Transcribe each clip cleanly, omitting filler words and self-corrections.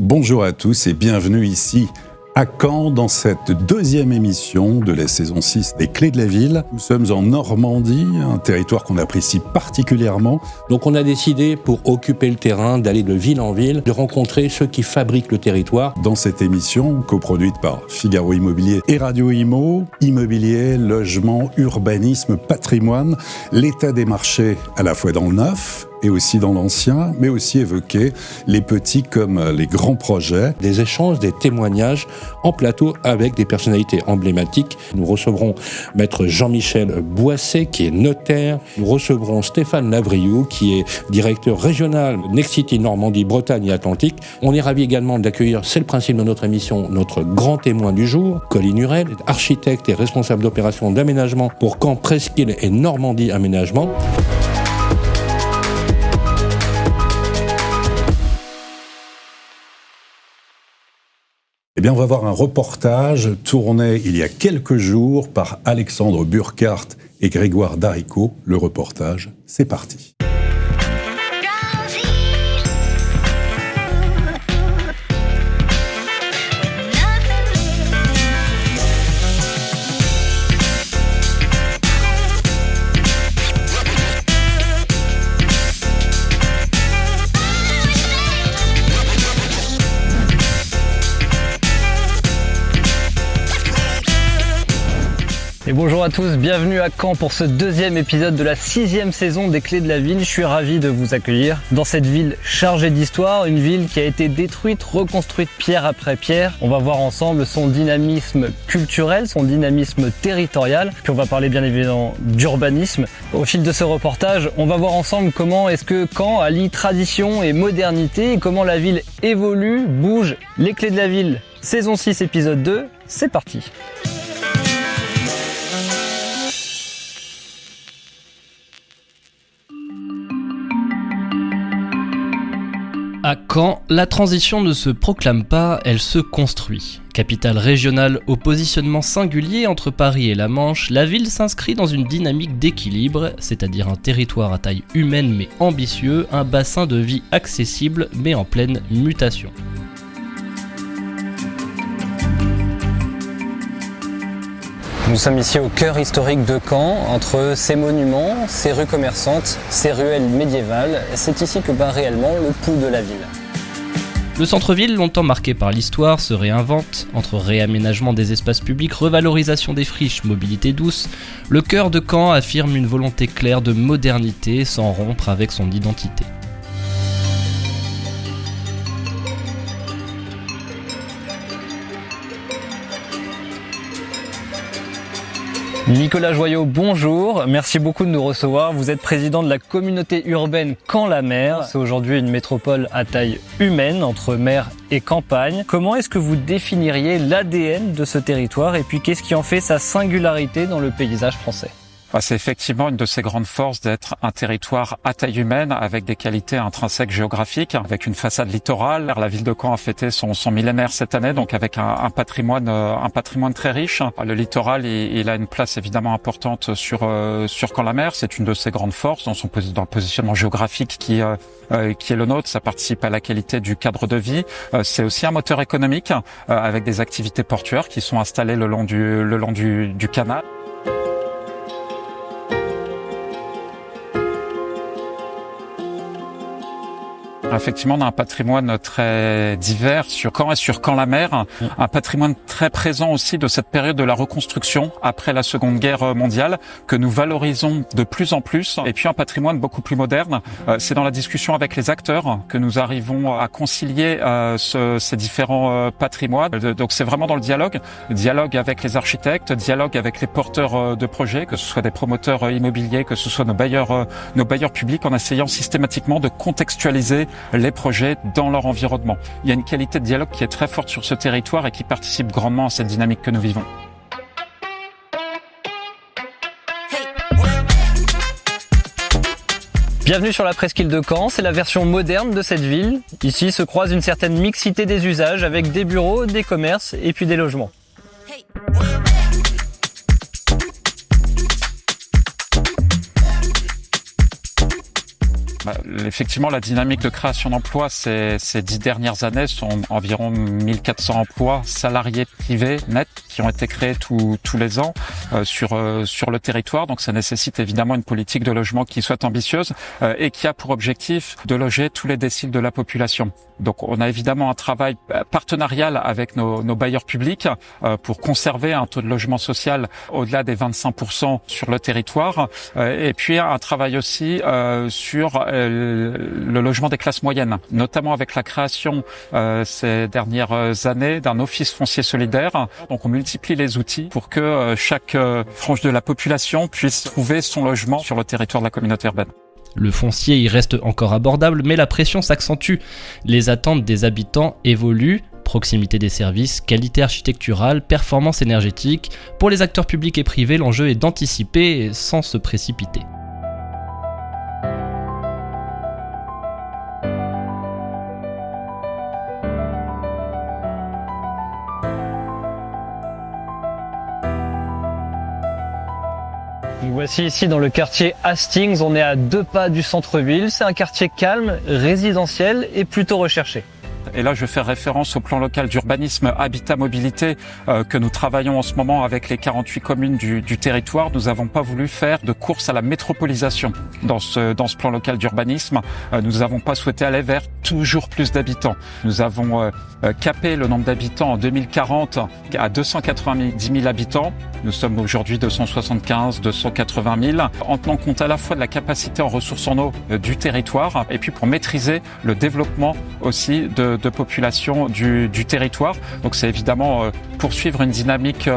Bonjour à tous et bienvenue ici à Caen dans cette deuxième émission de la saison 6 des Clés de la Ville. Nous sommes en Normandie, un territoire qu'on apprécie particulièrement. Donc on a décidé, pour occuper le terrain, d'aller de ville en ville, de rencontrer ceux qui fabriquent le territoire. Dans cette émission, coproduite par Figaro Immobilier et Radio Imo, immobilier, logement, urbanisme, patrimoine, l'état des marchés à la fois dans le neuf et aussi dans l'ancien, mais aussi évoquer les petits comme les grands projets. Des échanges, des témoignages en plateau avec des personnalités emblématiques. Nous recevrons maître Jean-Michel Boisset, qui est notaire. Nous recevrons Stéphane Lavriou, qui est directeur régional Nexity Normandie, Bretagne et Atlantique. On est ravis également d'accueillir, c'est le principe de notre émission, notre grand témoin du jour, Colline Hurel, architecte et responsable d'opérations d'aménagement pour Caen, Presqu'île et Normandie Aménagement. Eh bien, on va voir un reportage tourné il y a quelques jours par Alexandre Burkhardt et Grégoire Daricot. Le reportage, c'est parti. Et bonjour à tous, bienvenue à Caen pour ce deuxième épisode de la 6e saison des Clés de la Ville. Je suis ravi de vous accueillir dans cette ville chargée d'histoire, une ville qui a été détruite, reconstruite pierre après pierre. On va voir ensemble son dynamisme culturel, son dynamisme territorial, puis on va parler bien évidemment d'urbanisme. Au fil de ce reportage, on va voir ensemble comment est-ce que Caen allie tradition et modernité et comment la ville évolue, bouge. Les Clés de la Ville, saison 6, épisode 2, c'est parti. À Caen, la transition ne se proclame pas, elle se construit. Capitale régionale au positionnement singulier entre Paris et la Manche, la ville s'inscrit dans une dynamique d'équilibre, c'est-à-dire un territoire à taille humaine mais ambitieux, un bassin de vie accessible mais en pleine mutation. Nous sommes ici au cœur historique de Caen, entre ses monuments, ses rues commerçantes, ses ruelles médiévales. C'est ici que bat réellement le pouls de la ville. Le centre-ville, longtemps marqué par l'histoire, se réinvente. Entre réaménagement des espaces publics, revalorisation des friches, mobilité douce, le cœur de Caen affirme une volonté claire de modernité sans rompre avec son identité. Nicolas Joyot, bonjour, merci beaucoup de nous recevoir. Vous êtes président de la communauté urbaine Caen-la-Mer. C'est aujourd'hui une métropole à taille humaine, entre mer et campagne. Comment est-ce que vous définiriez l'ADN de ce territoire et puis qu'est-ce qui en fait sa singularité dans le paysage français ? C'est effectivement une de ses grandes forces d'être un territoire à taille humaine avec des qualités intrinsèques géographiques, avec une façade littorale. La ville de Caen a fêté son millénaire cette année, donc avec un patrimoine très riche. Le littoral, il a une place évidemment importante sur Caen-la-Mer. C'est une de ses grandes forces dans le positionnement géographique qui est le nôtre. Ça participe à la qualité du cadre de vie. C'est aussi un moteur économique avec des activités portuaires qui sont installées le long du canal. Effectivement, on a un patrimoine très divers sur Caen et sur Caen-la-Mer, un patrimoine très présent aussi de cette période de la reconstruction après la Seconde Guerre mondiale que nous valorisons de plus en plus. Et puis un patrimoine beaucoup plus moderne. C'est dans la discussion avec les acteurs que nous arrivons à concilier ces différents patrimoines. Donc c'est vraiment dans le dialogue avec les architectes, dialogue avec les porteurs de projets, que ce soit des promoteurs immobiliers, que ce soit nos bailleurs publics, en essayant systématiquement de contextualiser les projets dans leur environnement. Il y a une qualité de dialogue qui est très forte sur ce territoire et qui participe grandement à cette dynamique que nous vivons. Bienvenue sur la presqu'île de Caen, c'est la version moderne de cette ville. Ici se croise une certaine mixité des usages avec des bureaux, des commerces et puis des logements. Effectivement, la dynamique de création d'emplois ces 10 dernières années sont environ 1400 emplois salariés privés nets qui ont été créés tous les ans sur le territoire. Donc ça nécessite évidemment une politique de logement qui soit ambitieuse et qui a pour objectif de loger tous les déciles de la population. Donc on a évidemment un travail partenarial avec nos bailleurs publics pour conserver un taux de logement social au-delà des 25% sur le territoire et puis un travail aussi sur le logement des classes moyennes, notamment avec la création ces dernières années d'un office foncier solidaire. Donc on multiplie les outils pour que chaque frange de la population puisse trouver son logement sur le territoire de la communauté urbaine. Le foncier y reste encore abordable, mais la pression s'accentue. Les attentes des habitants évoluent. Proximité des services, qualité architecturale, performance énergétique. Pour les acteurs publics et privés, l'enjeu est d'anticiper sans se précipiter. Nous voici ici dans le quartier Hastings, on est à 2 pas du centre-ville. C'est un quartier calme, résidentiel et plutôt recherché. Et là, je fais référence au plan local d'urbanisme habitat-mobilité que nous travaillons en ce moment avec les 48 communes du territoire. Nous n'avons pas voulu faire de course à la métropolisation dans ce plan local d'urbanisme. Nous n'avons pas souhaité aller vers toujours plus d'habitants. Nous avons capé le nombre d'habitants en 2040 à 290 000 habitants. Nous sommes aujourd'hui 275, 280 000, en tenant compte à la fois de la capacité en ressources en eau du territoire et puis pour maîtriser le développement aussi de population du territoire. Donc c'est évidemment poursuivre une dynamique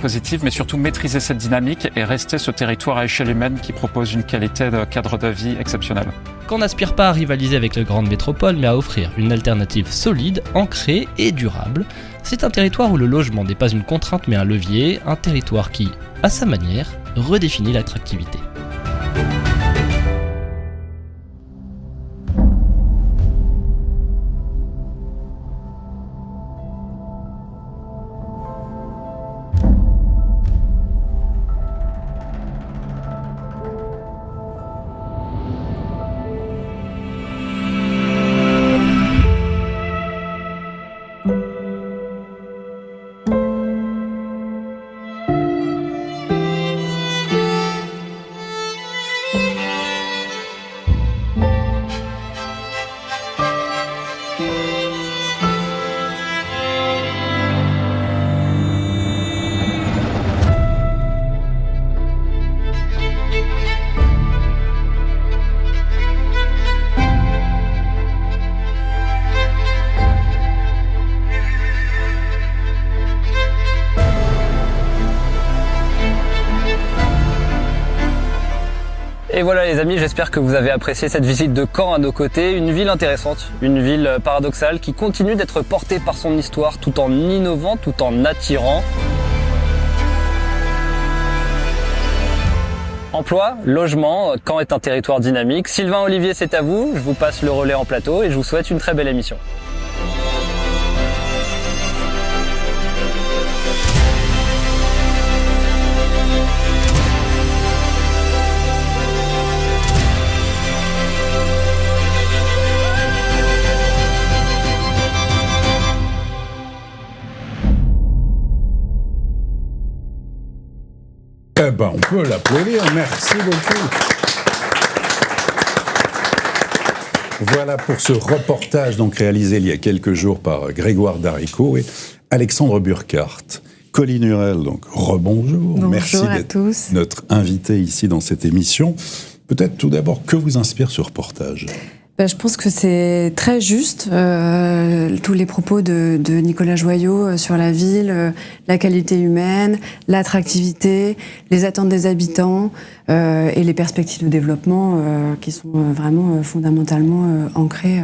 positive, mais surtout maîtriser cette dynamique et rester ce territoire à échelle humaine qui propose une qualité de cadre de vie exceptionnelle. Qu'on n'aspire pas à rivaliser avec les grandes métropoles, mais à offrir une alternative solide, ancrée et durable. C'est un territoire où le logement n'est pas une contrainte mais un levier, un territoire qui, à sa manière, redéfinit l'attractivité. Et voilà les amis, j'espère que vous avez apprécié cette visite de Caen à nos côtés. Une ville intéressante, une ville paradoxale qui continue d'être portée par son histoire tout en innovant, tout en attirant. Emploi, logement, Caen est un territoire dynamique. Sylvain Olivier, c'est à vous. Je vous passe le relais en plateau et je vous souhaite une très belle émission. Eh ben, on peut l'applaudir, merci beaucoup. Voilà pour ce reportage donc réalisé il y a quelques jours par Grégoire Daricot et Alexandre Burkhardt. Colline Hurel, donc rebonjour. Bonjour merci à d'être tous. Notre invité ici dans cette émission. Peut-être tout d'abord, que vous inspire ce reportage ? Je pense que c'est très juste, tous les propos de Nicolas Joyot sur la ville, la qualité humaine, l'attractivité, les attentes des habitants et les perspectives de développement qui sont vraiment fondamentalement ancrées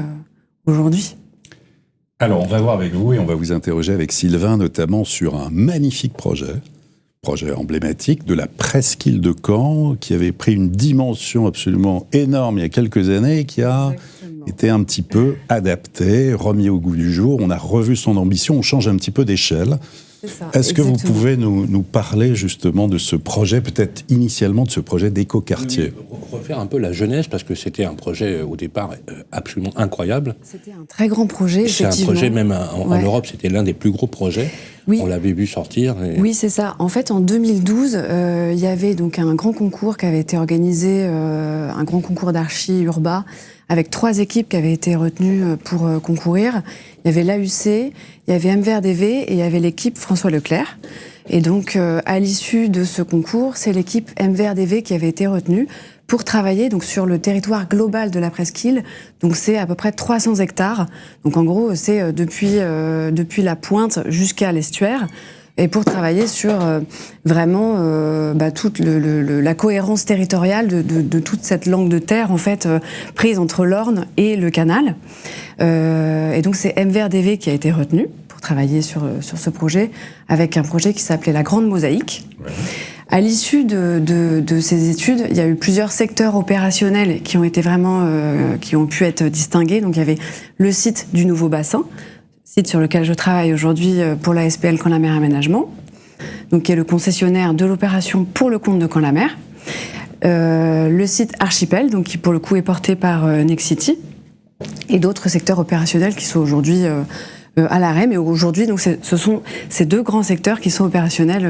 aujourd'hui. Alors, on va voir avec vous et on va vous interroger avec Sylvain, notamment sur un magnifique projet projet emblématique de la presqu'île de Caen, qui avait pris une dimension absolument énorme il y a quelques années et qui a été un petit peu adapté, remis au goût du jour. On a revu son ambition, on change un petit peu d'échelle. Est-ce que vous pouvez nous parler justement de ce projet, peut-être initialement de ce projet d'éco-quartier ? Refaire un peu la jeunesse, parce que c'était un projet au départ absolument incroyable. C'était un très grand projet, effectivement. C'est un projet, même en Europe, c'était l'un des plus gros projets. Oui. On l'avait vu sortir. Oui, c'est ça. En fait, en 2012, il y avait donc un grand concours qui avait été organisé, un grand concours d'archi urbain, avec 3 équipes qui avaient été retenues pour concourir. Il y avait l'AUC, il y avait MVRDV et il y avait l'équipe François Leclerc. Et donc, à l'issue de ce concours, c'est l'équipe MVRDV qui avait été retenue pour travailler donc sur le territoire global de la presqu'île. Donc, c'est à peu près 300 hectares. Donc, en gros, c'est depuis la pointe jusqu'à l'estuaire. Et pour travailler sur vraiment toute la cohérence territoriale de toute cette langue de terre en fait prise entre l'Orne et le canal. Et donc c'est MVRDV qui a été retenu pour travailler sur ce projet, avec un projet qui s'appelait la Grande Mosaïque. Ouais. À l'issue de ces études, il y a eu plusieurs secteurs opérationnels qui ont été vraiment qui ont pu être distingués. Donc il y avait le site du nouveau bassin, site sur lequel je travaille aujourd'hui pour la SPL Caen-la-Mer Aménagement, donc qui est le concessionnaire de l'opération pour le compte de Caen-la-Mer. Le site Archipel, donc qui pour le coup est porté par Nexity, et d'autres secteurs opérationnels qui sont aujourd'hui à l'arrêt. Mais aujourd'hui, donc ce sont ces 2 grands secteurs qui sont opérationnels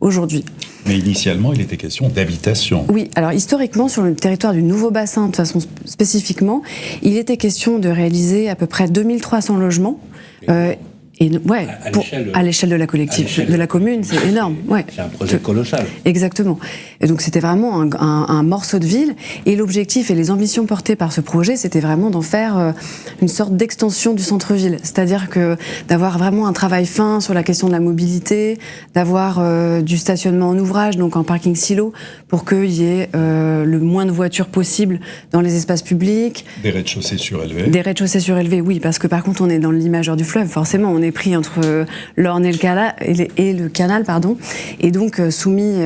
aujourd'hui. Mais initialement, il était question d'habitation. Oui, alors historiquement, sur le territoire du nouveau bassin, de façon spécifiquement, il était question de réaliser à peu près 2300 logements. À l'échelle de la collectivité, de la commune, c'est énorme. Ouais. C'est un projet colossal. Exactement. Et donc c'était vraiment un morceau de ville. Et l'objectif et les ambitions portées par ce projet, c'était vraiment d'en faire une sorte d'extension du centre-ville. C'est-à-dire que d'avoir vraiment un travail fin sur la question de la mobilité, d'avoir du stationnement en ouvrage, donc en parking silo, pour qu'il y ait le moins de voitures possible dans les espaces publics. Des rez-de-chaussée surélevés. Des rez-de-chaussée surélevés, oui, parce que par contre on est dans l'imageur du fleuve, forcément on est pris entre l'Orne et le canal, et donc soumis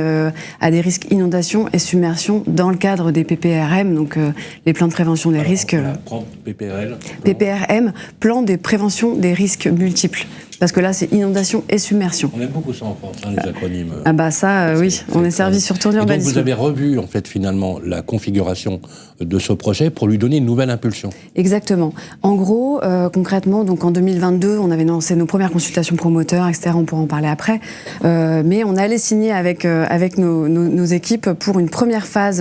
à des risques inondation et submersion dans le cadre des PPRM, donc les plans de prévention des risques. PPRM, plan de prévention des risques multiples. Parce que là, c'est inondation et submersion. On aime beaucoup ça en France, les acronymes. Ah bah ça, oui, on est servi sur tournure d'addition. Donc vous avez revu, en fait, finalement, la configuration de ce projet pour lui donner une nouvelle impulsion. Exactement. En gros, concrètement, donc en 2022, on avait lancé nos premières consultations promoteurs, etc. On pourra en parler après. Mais on allait signer avec nos équipes pour une première phase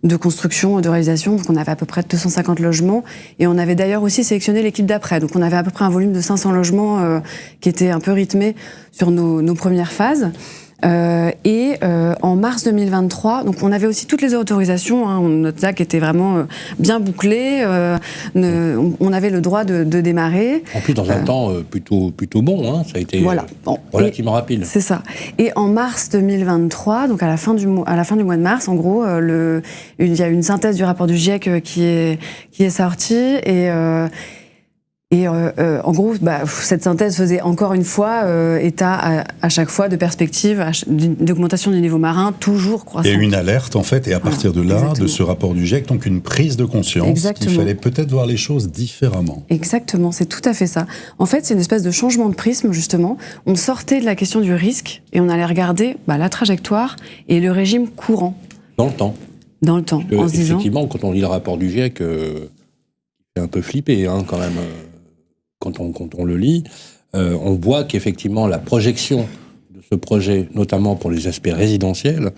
de construction, de réalisation. Donc on avait à peu près 250 logements. Et on avait d'ailleurs aussi sélectionné l'équipe d'après. Donc on avait à peu près un volume de 500 logements qui était un peu rythmé sur nos premières phases. En mars 2023, donc on avait aussi toutes les autorisations, notre ZAC était vraiment bien bouclé, on avait le droit de démarrer. En plus dans un temps plutôt bon, ça a été relativement rapide. C'est ça. Et en mars 2023, donc à la fin du mois de mars, en gros, il y a une synthèse du rapport du GIEC qui est sortie et en gros, cette synthèse faisait encore une fois état à chaque fois de perspectives d'augmentation du niveau marin toujours croissante. Il y a eu une alerte en fait, et à partir de là, exactement, de ce rapport du GIEC, donc une prise de conscience qu'il fallait peut-être voir les choses différemment. Exactement, c'est tout à fait ça. En fait, c'est une espèce de changement de prisme justement. On sortait de la question du risque et on allait regarder la trajectoire et le régime courant. Dans le temps. Dans le temps, en se disant... Effectivement, quand on lit le rapport du GIEC, c'est un peu flippé quand même. Quand on le lit, on voit qu'effectivement la projection de ce projet, notamment pour les aspects résidentiels,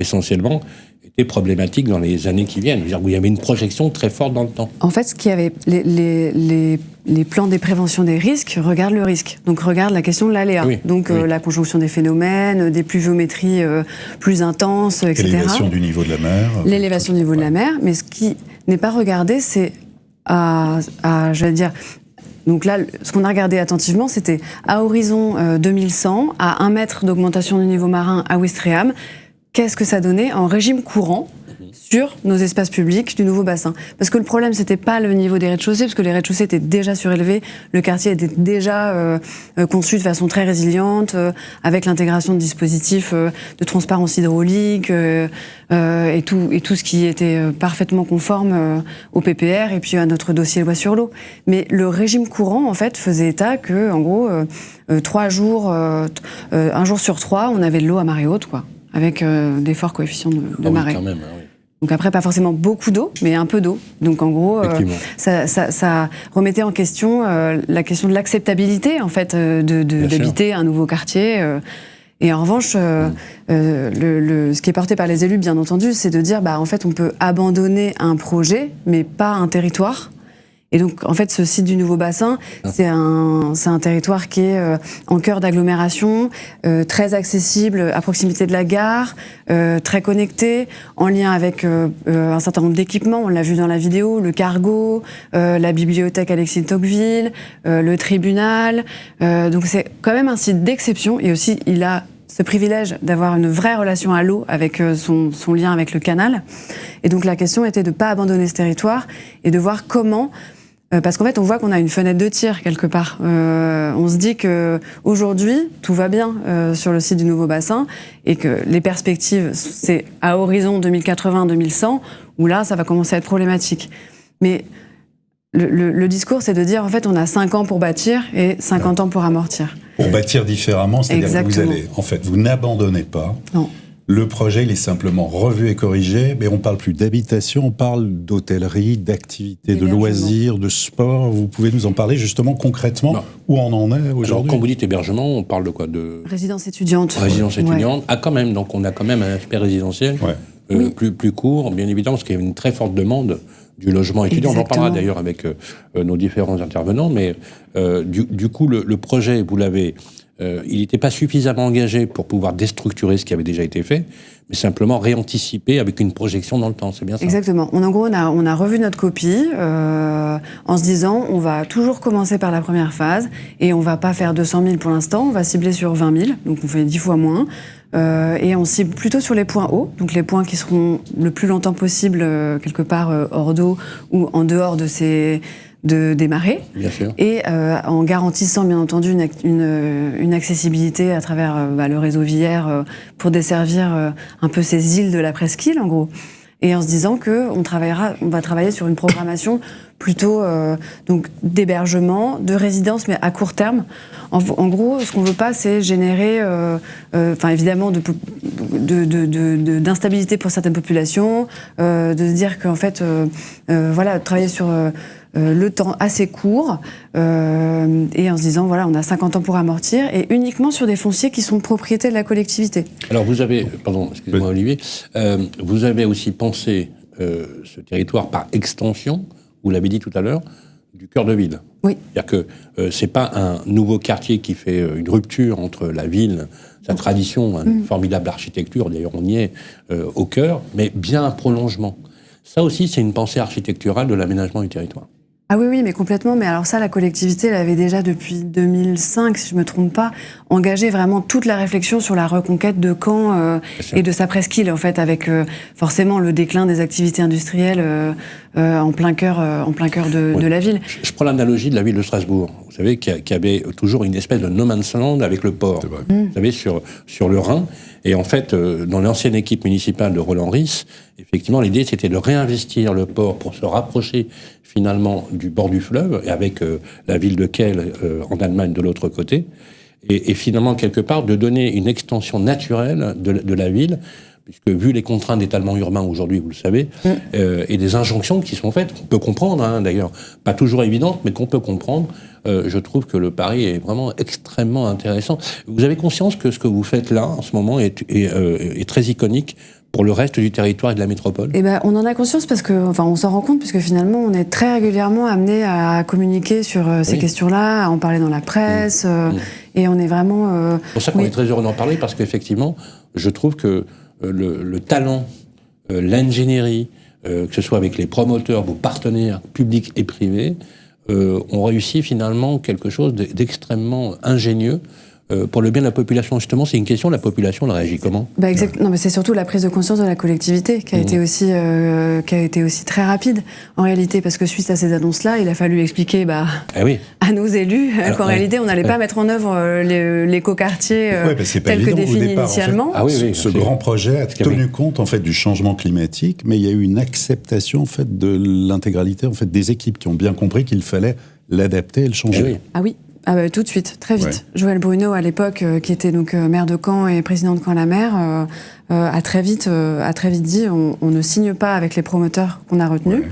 essentiellement, était problématique dans les années qui viennent. C'est-à-dire où il y avait une projection très forte dans le temps. En fait, ce qu'il y avait, les plans des préventions des risques regardent le risque, donc regardent la question de l'aléa, la conjonction des phénomènes, des pluviométries plus intenses, etc. L'élévation du niveau de la mer. L'élévation du niveau de la mer, mais ce qui n'est pas regardé, c'est j'allais dire... Donc là, ce qu'on a regardé attentivement, c'était à horizon 2100, à 1 mètre d'augmentation du niveau marin à Ouistreham, qu'est-ce que ça donnait en régime courant, sur nos espaces publics du nouveau bassin. Parce que le problème, c'était pas le niveau des rez-de-chaussée, parce que les rez-de-chaussée étaient déjà surélevés, le quartier était déjà conçu de façon très résiliente, avec l'intégration de dispositifs de transparence hydraulique et tout ce qui était parfaitement conforme au PPR et puis à notre dossier loi sur l'eau. Mais le régime courant, en fait, faisait état que, en gros, 3 jours, un jour sur 3, on avait de l'eau à marée haute, quoi, avec des forts coefficients de marée. Oui, quand même, oui. Donc après, pas forcément beaucoup d'eau, mais un peu d'eau. Donc en gros, ça remettait en question la question de l'acceptabilité, en fait, d'habiter un nouveau quartier. Et en revanche, ce qui est porté par les élus, bien entendu, c'est de dire, en fait, on peut abandonner un projet, mais pas un territoire. Et donc, en fait, ce site du nouveau bassin, c'est un territoire qui est en cœur d'agglomération, très accessible, à proximité de la gare, très connecté, en lien avec un certain nombre d'équipements. On l'a vu dans la vidéo, le cargo, la bibliothèque Alexis de Tocqueville, le tribunal. Donc, c'est quand même un site d'exception. Et aussi, il a ce privilège d'avoir une vraie relation à l'eau avec son lien avec le canal. Et donc, la question était de ne pas abandonner ce territoire et de voir comment... Parce qu'en fait, on voit qu'on a une fenêtre de tir quelque part. On se dit que aujourd'hui, tout va bien sur le site du nouveau bassin et que les perspectives, c'est à horizon 2080-2100 où là, ça va commencer à être problématique. Mais le discours, c'est de dire en fait, on a 5 ans pour bâtir et 50 ans pour amortir. Pour bâtir différemment, c'est-à-dire que vous allez, en fait, vous n'abandonnez pas. Non. Le projet, il est simplement revu et corrigé, mais on ne parle plus d'habitation, on parle d'hôtellerie, d'activités, de loisirs, de sport. Vous pouvez nous en parler justement concrètement, où on en est aujourd'hui? Alors, quand vous dites hébergement, on parle de quoi? Résidence étudiante. Résidence étudiante. Ouais. Ah, quand même, donc on a quand même un aspect résidentiel plus court, bien évidemment, parce qu'il y a une très forte demande du logement étudiant. Exactement. On en parlera d'ailleurs avec nos différents intervenants, mais du coup, le projet, vous l'avez... il n'était pas suffisamment engagé pour pouvoir déstructurer ce qui avait déjà été fait, mais simplement réanticiper avec une projection dans le temps, c'est bien ça? Exactement. En gros, on a revu notre copie en se disant on va toujours commencer par la première phase et on va pas faire 200 000 pour l'instant, on va cibler sur 20 000, donc on fait 10 fois moins. Et on cible plutôt sur les points hauts, donc les points qui seront le plus longtemps possible quelque part hors d'eau ou en dehors de des marées, bien sûr. Et en garantissant bien entendu une accessibilité à travers le réseau viaire pour desservir un peu ces îles de la presqu'île en gros, et en se disant que on va travailler sur une programmation plutôt donc d'hébergement, de résidence, mais à court terme. En gros, ce qu'on veut pas, c'est générer, évidemment, d'instabilité pour certaines populations, de se dire qu'en fait, travailler sur le temps assez court, et en se disant, voilà, on a 50 ans pour amortir, et uniquement sur des fonciers qui sont propriété de la collectivité. Alors vous avez, pardon, excusez-moi Olivier, vous avez aussi pensé ce territoire par extension, vous l'avez dit tout à l'heure, du cœur de ville. Oui. C'est-à-dire que c'est pas un nouveau quartier qui fait une rupture entre la ville, sa tradition, une formidable architecture, d'ailleurs on y est au cœur, mais bien un prolongement. Ça aussi, c'est une pensée architecturale de l'aménagement du territoire. Ah oui, mais complètement. Mais alors ça, la collectivité, elle avait déjà depuis 2005, si je me trompe pas, engagé vraiment toute la réflexion sur la reconquête de Caen et de sa presqu'île, en fait, avec forcément le déclin des activités industrielles en plein cœur de la ville. Je prends l'analogie de la ville de Strasbourg. Vous savez, qui avait toujours une espèce de no man's land avec le port. Vous savez, sur le Rhin. Et en fait, dans l'ancienne équipe municipale de Roland Ries, effectivement, l'idée, c'était de réinvestir le port pour se rapprocher finalement du bord du fleuve, et avec la ville de Kehl en Allemagne de l'autre côté, et finalement, quelque part, de donner une extension naturelle de la ville, puisque vu les contraintes d'étalement urbain aujourd'hui, vous le savez, et des injonctions qui sont faites, qu'on peut comprendre, d'ailleurs, pas toujours évidentes, mais qu'on peut comprendre, je trouve que le pari est vraiment extrêmement intéressant. Vous avez conscience que ce que vous faites là, en ce moment, est très iconique pour le reste du territoire et de la métropole? Eh ben, on en a conscience parce que, on s'en rend compte puisque finalement, on est très régulièrement amené à communiquer sur ces questions-là, à en parler dans la presse, et on est vraiment... C'est pour ça qu'on est très heureux d'en parler, parce qu'effectivement, je trouve que le talent, l'ingénierie, que ce soit avec les promoteurs, vos partenaires publics et privés, ont réussi finalement quelque chose d'extrêmement ingénieux pour le bien de la population. Justement, c'est une question, la population, elle réagit comment ? Non, mais c'est surtout la prise de conscience de la collectivité qui a été aussi très rapide, en réalité, parce que suite à ces annonces-là, il a fallu expliquer à nos élus qu'en réalité, on n'allait pas mettre en œuvre l'écoquartier tel que défini initialement. En fait, ce grand projet a tenu compte en fait du changement climatique, mais il y a eu une acceptation en fait de l'intégralité en fait des équipes qui ont bien compris qu'il fallait l'adapter et le changer. Ah oui. Tout de suite, très vite. Ouais. Joël Bruno, à l'époque, qui était donc maire de Caen et président de Caen-la-Mer, a très vite dit on ne signe pas avec les promoteurs qu'on a retenus,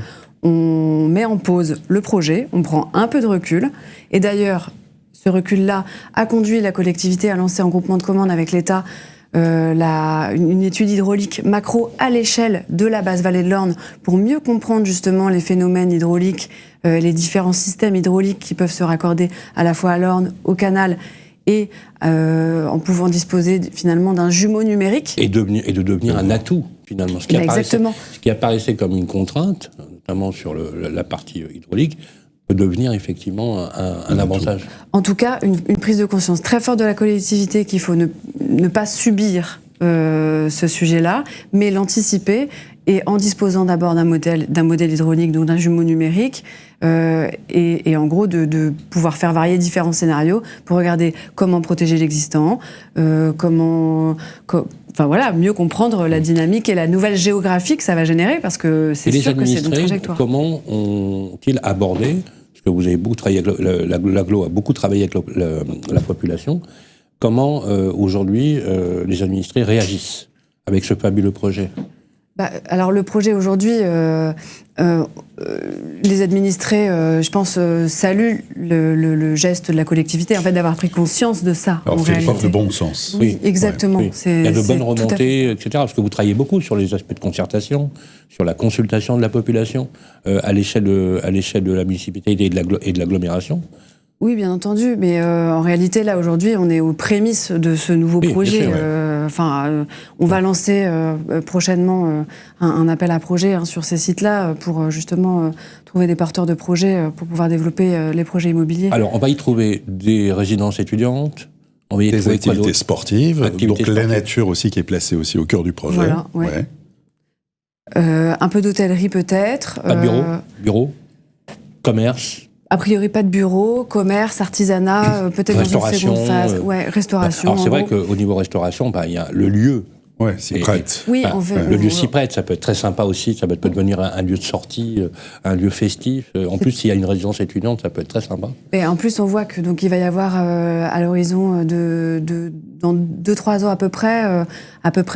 on met en pause le projet, on prend un peu de recul. Et d'ailleurs, ce recul-là a conduit la collectivité à lancer en groupement de commande avec l'État une étude hydraulique macro à l'échelle de la basse vallée de l'Orne pour mieux comprendre justement les phénomènes hydrauliques, les différents systèmes hydrauliques qui peuvent se raccorder à la fois à l'Orne, au canal et en pouvant disposer finalement d'un jumeau numérique. Et de devenir un atout finalement. Ce qui apparaissait comme une contrainte, notamment sur la partie hydraulique, peut devenir effectivement un avantage. En tout cas, une prise de conscience très forte de la collectivité qu'il faut ne pas subir ce sujet-là, mais l'anticiper et en disposant d'abord d'un modèle hydraulique, donc d'un jumeau numérique, et en gros de pouvoir faire varier différents scénarios pour regarder comment protéger l'existant, mieux comprendre la dynamique et la nouvelle géographie que ça va générer, parce que c'est sûr que c'est une trajectoire. Comment ont-ils abordé, parce que vous avez beaucoup travaillé avec l'aglo a beaucoup travaillé avec la population, comment aujourd'hui les administrés réagissent avec ce fabuleux projet ? Alors le projet aujourd'hui, les administrés, je pense, saluent le geste de la collectivité, en fait, d'avoir pris conscience de ça. Alors c'est preuve de bon sens. Oui, exactement. Oui. Il y a de bonnes remontées, etc. Parce que vous travaillez beaucoup sur les aspects de concertation, sur la consultation de la population, à l'échelle de la municipalité et de l'agglomération. Oui, bien entendu, mais en réalité, là, aujourd'hui, on est aux prémices de ce nouveau projet. On va lancer prochainement un appel à projet sur ces sites-là pour justement trouver des porteurs de projets pour pouvoir développer les projets immobiliers. Alors, on va y trouver des résidences étudiantes, on va y des trouver activités sportives, la nature aussi qui est placée aussi au cœur du projet. Voilà, ouais. Un peu d'hôtellerie peut-être. Pas de bureau, commerce. A priori, pas de bureau, commerce, artisanat, peut-être dans une seconde phase. Restauration. Alors, c'est vrai qu'au niveau restauration, il y a le lieu. Ouais, s'y prête. Oui, le lieu s'y prête, ça peut être très sympa aussi, ça peut devenir un lieu de sortie, un lieu festif. En plus, s'il y a une résidence étudiante, ça peut être très sympa. Et en plus, on voit que donc il va y avoir à l'horizon dans 2-3 ans à peu près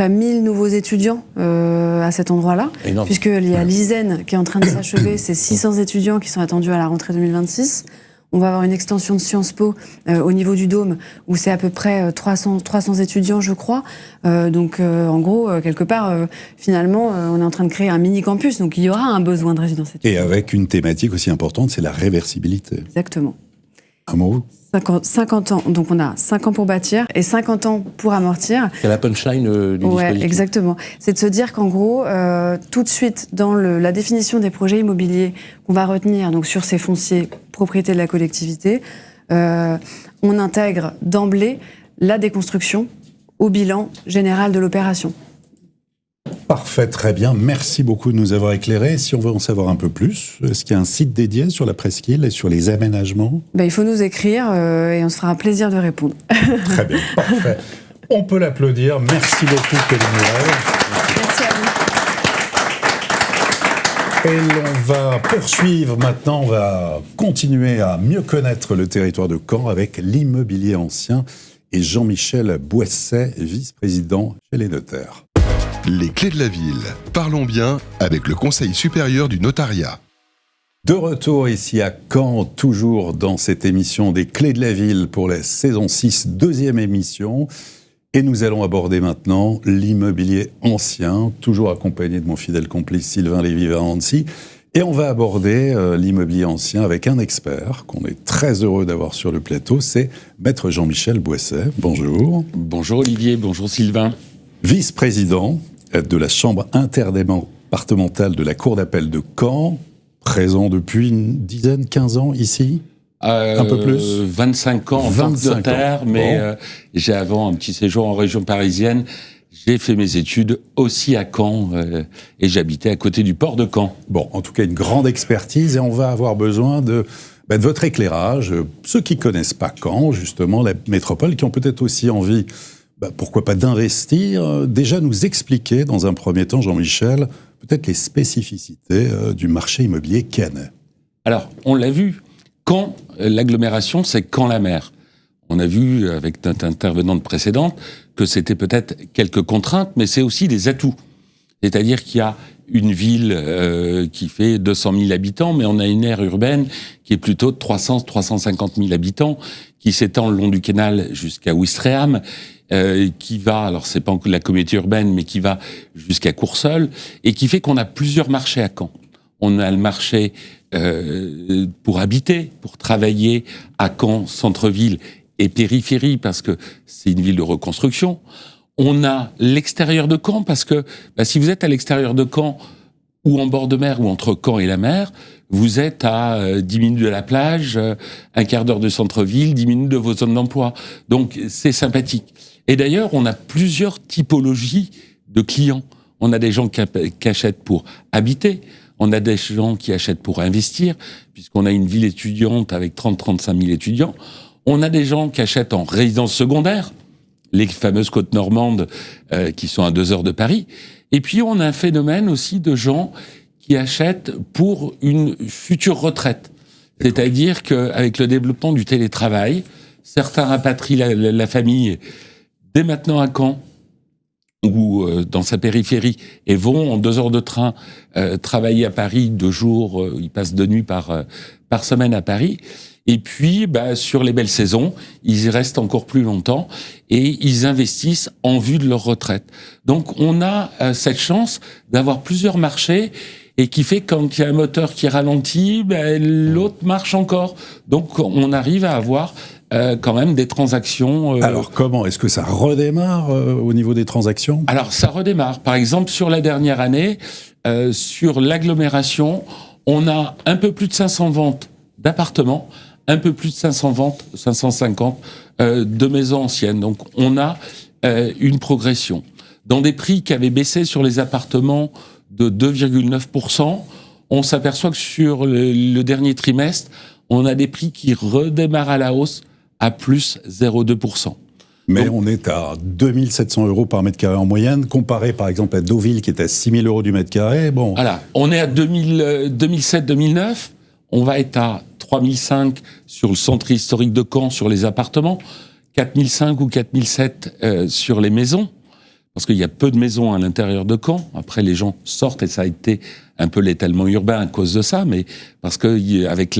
1000 nouveaux étudiants à cet endroit-là. Énorme. Puisqu'il y a l'ISEN qui est en train de s'achever, c'est 600 étudiants qui sont attendus à la rentrée 2026. On va avoir une extension de Sciences Po au niveau du Dôme, où c'est à peu près 300 étudiants, je crois. En gros, quelque part, finalement, on est en train de créer un mini-campus, donc il y aura un besoin de résidence étudiante. Et avec une thématique aussi importante, c'est la réversibilité. Exactement. Un mot ? 50 ans, donc on a 5 ans pour bâtir et 50 ans pour amortir. C'est la punchline du dispositif. Ouais, exactement. C'est de se dire qu'en gros, tout de suite, dans la définition des projets immobiliers qu'on va retenir donc sur ces fonciers propriété de la collectivité, on intègre d'emblée la déconstruction au bilan général de l'opération. Parfait, très bien. Merci beaucoup de nous avoir éclairés. Si on veut en savoir un peu plus, est-ce qu'il y a un site dédié sur la presqu'île et sur les aménagements ? Il faut nous écrire et on se fera un plaisir de répondre. Très bien, parfait. On peut l'applaudir. Merci beaucoup, Pauline Murel. Merci à vous. Et l'on va poursuivre maintenant. On va continuer à mieux connaître le territoire de Caen avec l'immobilier ancien et Jean-Michel Boisset, vice-président chez les notaires. Les clés de la ville. Parlons bien avec le Conseil supérieur du notariat. De retour ici à Caen, toujours dans cette émission des clés de la ville pour la saison 6, deuxième émission. Et nous allons aborder maintenant l'immobilier ancien, toujours accompagné de mon fidèle complice Sylvain Lévy-Valency. Et on va aborder l'immobilier ancien avec un expert qu'on est très heureux d'avoir sur le plateau, c'est Maître Jean-Michel Boisset. Bonjour. Bonjour Olivier, bonjour Sylvain. Vice-président de la Chambre interdépartementale de la Cour d'appel de Caen, présent depuis une dizaine, 15 ans ici ? Un peu plus 25 ans en tant que notaire, mais j'ai avant un petit séjour en région parisienne. J'ai fait mes études aussi à Caen et j'habitais à côté du port de Caen. Bon, en tout cas, une grande expertise et on va avoir besoin de votre éclairage. Ceux qui connaissent pas Caen, justement, la métropole, qui ont peut-être aussi envie, pourquoi pas d'investir, déjà nous expliquer dans un premier temps, Jean-Michel, peut-être les spécificités du marché immobilier cannais. Alors, on l'a vu, Caen, l'agglomération, c'est Caen-la-Mer. On a vu avec notre intervenante précédente que c'était peut-être quelques contraintes, mais c'est aussi des atouts. C'est-à-dire qu'il y a une ville qui fait 200 000 habitants, mais on a une aire urbaine qui est plutôt de 300-350 000 habitants, qui s'étend le long du canal jusqu'à Ouistreham, qui va, alors c'est pas la communauté urbaine, mais qui va jusqu'à Courseulles, et qui fait qu'on a plusieurs marchés à Caen. On a le marché pour habiter, pour travailler à Caen, centre-ville et périphérie, parce que c'est une ville de reconstruction. On a l'extérieur de Caen, parce que si vous êtes à l'extérieur de Caen, ou en bord de mer, ou entre Caen et la mer, vous êtes à 10 minutes de la plage, un quart d'heure de centre-ville, 10 minutes de vos zones d'emploi. Donc c'est sympathique. Et d'ailleurs, on a plusieurs typologies de clients. On a des gens qui achètent pour habiter, on a des gens qui achètent pour investir, puisqu'on a une ville étudiante avec 30-35 000 étudiants. On a des gens qui achètent en résidence secondaire, les fameuses côtes normandes qui sont à 2 heures de Paris. Et puis on a un phénomène aussi de gens qui achètent pour une future retraite. C'est-à-dire qu'avec le développement du télétravail, certains rapatrient la famille dès maintenant à Caen ou dans sa périphérie et vont en 2 heures de train travailler à Paris 2 jours, ils passent 2 nuits par semaine à Paris. Et puis, sur les belles saisons, ils y restent encore plus longtemps et ils investissent en vue de leur retraite. Donc, on a cette chance d'avoir plusieurs marchés et qui fait quand il y a un moteur qui ralentit, l'autre marche encore. Donc, on arrive à avoir quand même des transactions. Alors, comment ? Est-ce que ça redémarre au niveau des transactions ? Alors, ça redémarre. Par exemple, sur la dernière année, sur l'agglomération, on a un peu plus de 500 ventes d'appartements, un peu plus de 500 ventes, 550 de maisons anciennes. Donc, on a une progression. Dans des prix qui avaient baissé sur les appartements de 2,9%, on s'aperçoit que sur le dernier trimestre, on a des prix qui redémarrent à la hausse à plus 0,2%. Mais on est à 2 700 € par mètre carré en moyenne, comparé par exemple à Deauville qui est à 6 000 € du mètre carré. Bon. Voilà, on est à 2007-2009, on va être à 3 500 sur le centre historique de Caen, sur les appartements, 4 500 ou 4 700 sur les maisons, parce qu'il y a peu de maisons à l'intérieur de Caen. Après, les gens sortent et ça a été un peu l'étalement urbain à cause de ça, mais parce que avec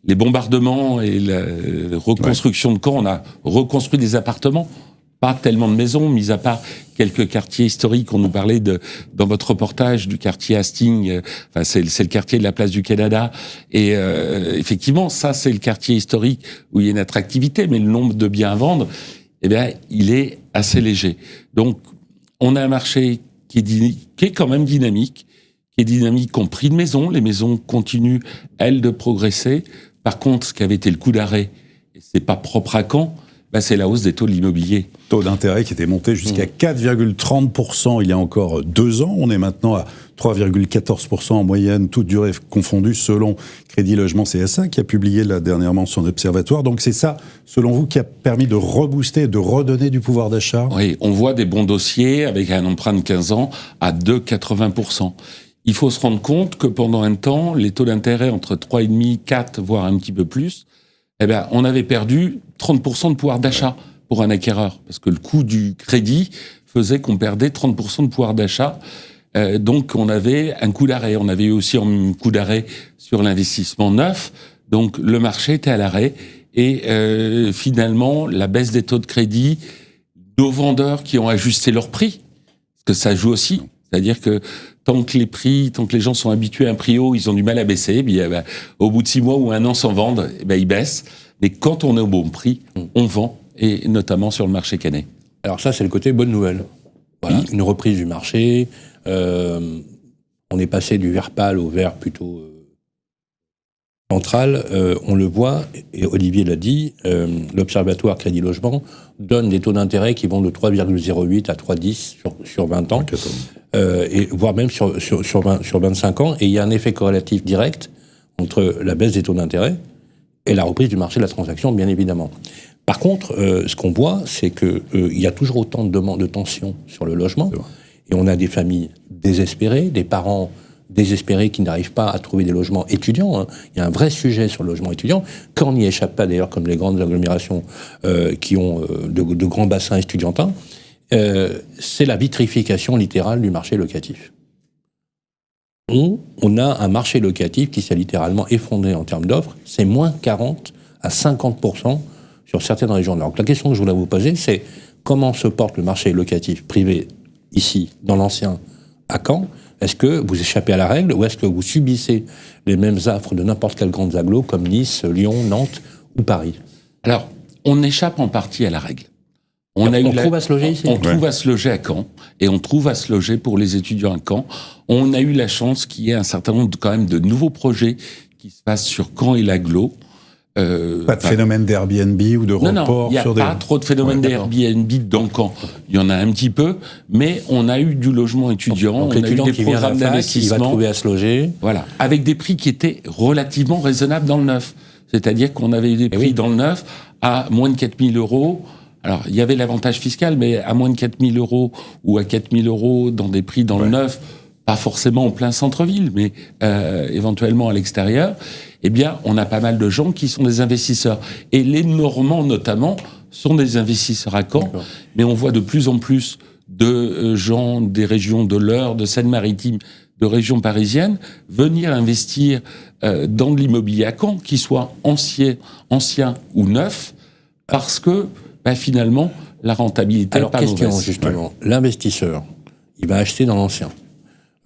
les bombardements et la reconstruction de Caen, on a reconstruit des appartements, pas tellement de maisons, mis à part quelques quartiers historiques. On nous parlait dans votre reportage du quartier Hastings, c'est le quartier de la place du Canada, et effectivement, ça c'est le quartier historique où il y a une attractivité, mais le nombre de biens à vendre, il est assez léger. Donc, on a un marché qui est quand même dynamique, en prix de maison. Les maisons continuent, elles, de progresser. Par contre, ce qui avait été le coup d'arrêt, et c'est pas propre à Caen, c'est la hausse des taux de l'immobilier. Taux d'intérêt qui était monté jusqu'à 4,30% il y a encore 2 ans. On est maintenant à 3,14% en moyenne, toute durée confondue, selon Crédit Logement CSA, qui a publié là dernièrement son observatoire. Donc c'est ça, selon vous, qui a permis de rebooster, de redonner du pouvoir d'achat ? Oui, on voit des bons dossiers avec un emprunt de 15 ans à 2,80%. Il faut se rendre compte que pendant un temps, les taux d'intérêt entre 3,5, 4, voire un petit peu plus, on avait perdu 30% de pouvoir d'achat pour un acquéreur, parce que le coût du crédit faisait qu'on perdait 30% de pouvoir d'achat. Donc on avait un coup d'arrêt. On avait eu aussi un coup d'arrêt sur l'investissement neuf. Donc le marché était à l'arrêt. Et finalement, la baisse des taux de crédit, nos vendeurs qui ont ajusté leurs prix, parce que ça joue aussi. C'est-à-dire que tant que les gens sont habitués à un prix haut, ils ont du mal à baisser. Puis, au bout de 6 mois ou 1 an sans vendre, ils baissent. Mais quand on est au bon prix, on vend, et notamment sur le marché canet. Alors ça, c'est le côté bonne nouvelle. Voilà, oui. Une reprise du marché. On est passé du vert pâle au vert plutôt centrale, on le voit, et Olivier l'a dit, l'Observatoire Crédit Logement donne des taux d'intérêt qui vont de 3,08 à 3,10 sur 20 ans, et voire même sur 25 ans, et il y a un effet corrélatif direct entre la baisse des taux d'intérêt et la reprise du marché de la transaction, bien évidemment. Par contre, ce qu'on voit, c'est qu'il y a toujours autant de demandes de tensions sur le logement, et on a des familles désespérées, des parents désespérés qui n'arrivent pas à trouver des logements étudiants. Hein. Il y a un vrai sujet sur le logement étudiant. Quand on n'y échappe pas, d'ailleurs, comme les grandes agglomérations qui ont de grands bassins estudiantins, c'est la vitrification littérale du marché locatif. On a un marché locatif qui s'est littéralement effondré en termes d'offres. C'est moins 40 à 50% sur certaines régions. Donc la question que je voulais vous poser, c'est comment se porte le marché locatif privé ici, dans l'ancien, à Caen? Est-ce que vous échappez à la règle ou est-ce que vous subissez les mêmes affres de n'importe quelle grande agglo comme Nice, Lyon, Nantes ou Paris? Alors, on échappe en partie à la règle. On trouve à se loger ici. On trouve à se loger à Caen et on trouve à se loger pour les étudiants à Caen. On a eu la chance qu'il y ait un certain nombre quand même de nouveaux projets qui se passent sur Caen et l'agglo. Pas de phénomène d'Airbnb ou de report il n'y a pas trop de phénomène d'Airbnb dans Caen. Il y en a un petit peu, mais on a eu du logement étudiant, donc on a eu des programmes d'investissement. Il va trouver à se loger. Voilà, avec des prix qui étaient relativement raisonnables dans le neuf. C'est-à-dire qu'on avait eu des prix dans le neuf à moins de 4 000 €. Alors, il y avait l'avantage fiscal, mais à moins de 4 000 € ou à 4 000 € dans des prix dans le neuf, pas forcément en plein centre-ville, mais éventuellement à l'extérieur, eh bien, on a pas mal de gens qui sont des investisseurs. Et les Normands, notamment, sont des investisseurs à Caen, mais on voit de plus en plus de gens des régions de l'Eure, de Seine-Maritime, de régions parisiennes, venir investir dans de l'immobilier à Caen, qu'il soit ancien ou neuf, parce que, finalement, la rentabilité est pas mauvaise. Alors, question, justement, l'investisseur, il va acheter dans l'ancien.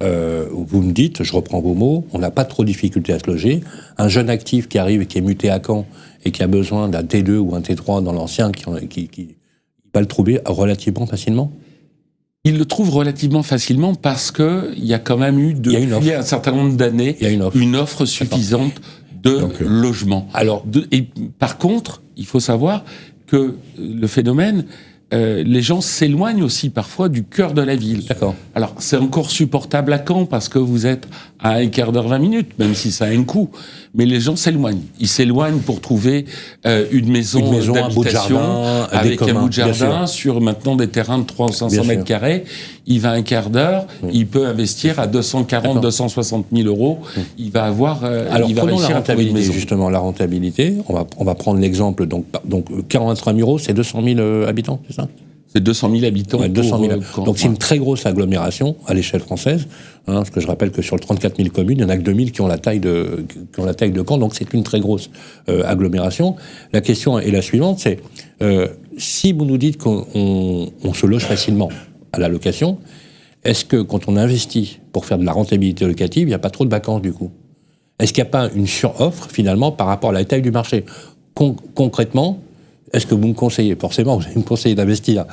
Vous me dites, je reprends vos mots, on n'a pas trop de difficulté à se loger. Un jeune actif qui arrive et qui est muté à Caen et qui a besoin d'un T2 ou un T3 dans l'ancien, qui va le trouver relativement facilement. Il le trouve relativement facilement parce que il y a quand même eu depuis un certain nombre d'années une offre suffisante de logements. Alors, par contre, il faut savoir que le phénomène, les gens s'éloignent aussi parfois du cœur de la ville. D'accord. Alors, c'est encore supportable à Caen parce que vous êtes à un quart d'heure, 20 minutes, même si ça a un coût. Mais les gens s'éloignent. Ils s'éloignent pour trouver une maison d'habitation, un bout de jardin, avec un bout de jardin, sur maintenant des terrains de 300-500 mètres carrés. Il va un quart d'heure, il peut investir à 240, 260 000 €. Il va avoir, alors, il va réussir à trouver une maison. Justement, la rentabilité, on va prendre l'exemple, donc 43 000 €, c'est 200 000 habitants, c'est ça? C'est 200 000 habitants. Ouais, 200 000. Donc c'est une très grosse agglomération à l'échelle française. Parce que je rappelle que sur le 34 000 communes, il n'y en a que 2 000 qui ont la taille de Caen. Donc c'est une très grosse agglomération. La question est la suivante, c'est si vous nous dites qu'on se loge facilement à la location, est-ce que quand on investit pour faire de la rentabilité locative, il n'y a pas trop de vacances du coup? Est-ce qu'il n'y a pas une suroffre finalement par rapport à la taille du marché? Concrètement, est-ce que vous me conseillez, forcément, vous allez me conseiller d'investir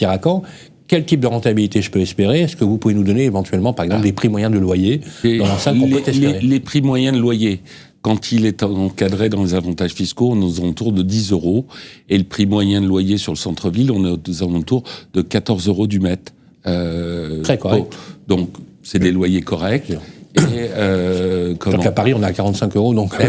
à Caen? Quel type de rentabilité je peux espérer? Est-ce que vous pouvez nous donner éventuellement, par exemple, des prix moyens de loyer dans l'enceinte qu'on peut espérer? Les prix moyens de loyer, quand il est encadré dans les avantages fiscaux, on est aux alentours de 10 €. Et le prix moyen de loyer sur le centre-ville, on est aux alentours de 14 € du mètre. Très correct. Donc, c'est des loyers corrects. Donc à Paris, on est à 45 €, donc on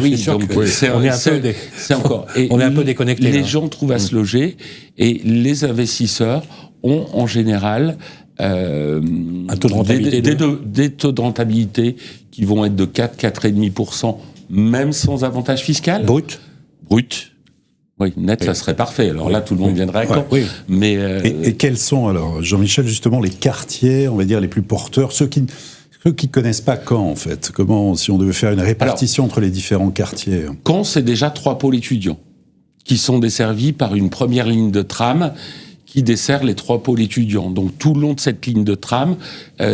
est un peu déconnecté. Les gens trouvent à se loger et les investisseurs ont en général un taux de rentabilité des taux de rentabilité qui vont être de 4,5%, même sans avantage fiscal. Brut. Oui, net, ça serait parfait. Alors là, tout le monde viendrait à Caen. Mais et quels sont alors, Jean-Michel, justement, les quartiers, on va dire, les plus porteurs, ceux qui connaissent pas Caen, en fait? Comment, si on devait faire une répartition entre les différents quartiers? Caen, c'est déjà 3 pôles étudiants qui sont desservis par une première ligne de tram qui dessert les 3 pôles étudiants. Donc, tout le long de cette ligne de tram,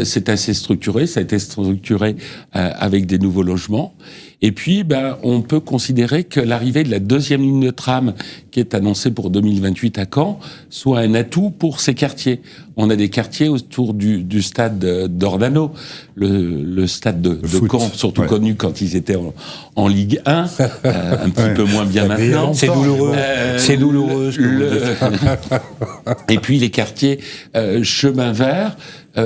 c'est assez structuré. Ça a été structuré avec des nouveaux logements. Et puis, on peut considérer que l'arrivée de la deuxième ligne de tram, qui est annoncée pour 2028 à Caen, soit un atout pour ces quartiers. On a des quartiers autour du stade d'Ornano, le stade de Caen, surtout connu quand ils étaient en Ligue 1, un petit peu moins bien maintenant. C'est douloureux. C'est douloureux. Et puis les quartiers chemin vert,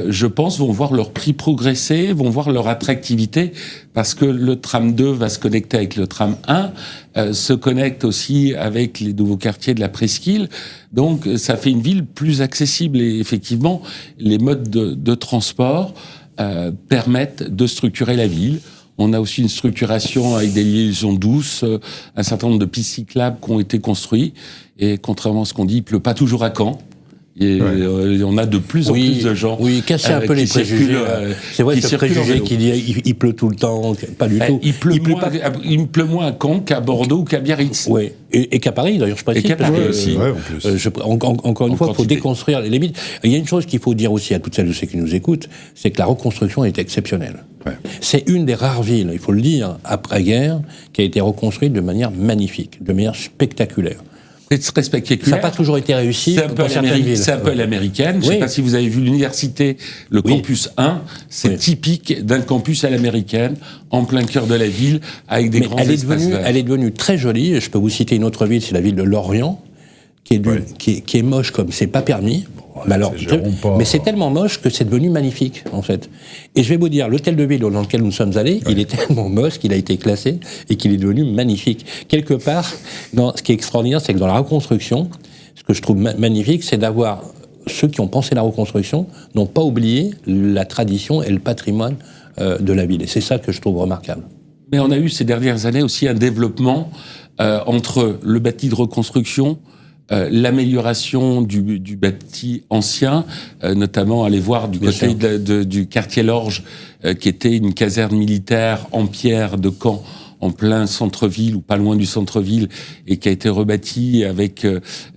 je pense, vont voir leur prix progresser, vont voir leur attractivité, parce que le tram 2 va se connecter avec le tram 1, se connecte aussi avec les nouveaux quartiers de la Presqu'île. Donc ça fait une ville plus accessible, et effectivement, les modes de transport permettent de structurer la ville. On a aussi une structuration avec des liaisons douces, un certain nombre de pistes cyclables qui ont été construits, et contrairement à ce qu'on dit, il pleut pas toujours à Caen. Et on a de plus en plus de gens. Oui, casser un peu les préjugés. C'est vrai, ce préjugé qui dit il pleut tout le temps, pas du tout. Il pleut moins à Caen qu'à Bordeaux ou qu'à Biarritz. Oui, et qu'à Paris, d'ailleurs, je précise. Et qu'à Paris aussi. Encore une fois, il faut déconstruire les limites. Il y a une chose qu'il faut dire aussi à toutes celles et ceux qui nous écoutent, c'est que la reconstruction est exceptionnelle. Ouais. C'est une des rares villes, il faut le dire, après-guerre, qui a été reconstruite de manière magnifique, de manière spectaculaire. C'est spectaculaire. Ça n'a pas toujours été réussi dans certaines villes. C'est un peu l'américaine. Je ne sais pas si vous avez vu l'université, le campus 1, c'est typique d'un campus à l'américaine, en plein cœur de la ville, avec des grands espaces verts. Elle est devenue très jolie. Je peux vous citer une autre ville, c'est la ville de Lorient, qui est moche comme c'est pas permis. Mais c'est tellement moche que c'est devenu magnifique, en fait. Et je vais vous dire, l'hôtel de ville dans lequel nous sommes allés, il est tellement moche qu'il a été classé et qu'il est devenu magnifique. Quelque part, ce qui est extraordinaire, c'est que dans la reconstruction, ce que je trouve magnifique, c'est d'avoir ceux qui ont pensé la reconstruction n'ont pas oublié la tradition et le patrimoine de la ville. Et c'est ça que je trouve remarquable. Mais on a eu ces dernières années aussi un développement entre le bâti de reconstruction, l'amélioration du bâti ancien, notamment aller voir du côté du quartier Lorge, qui était une caserne militaire en pierre de Caen, en plein centre-ville ou pas loin du centre-ville, et qui a été rebâti avec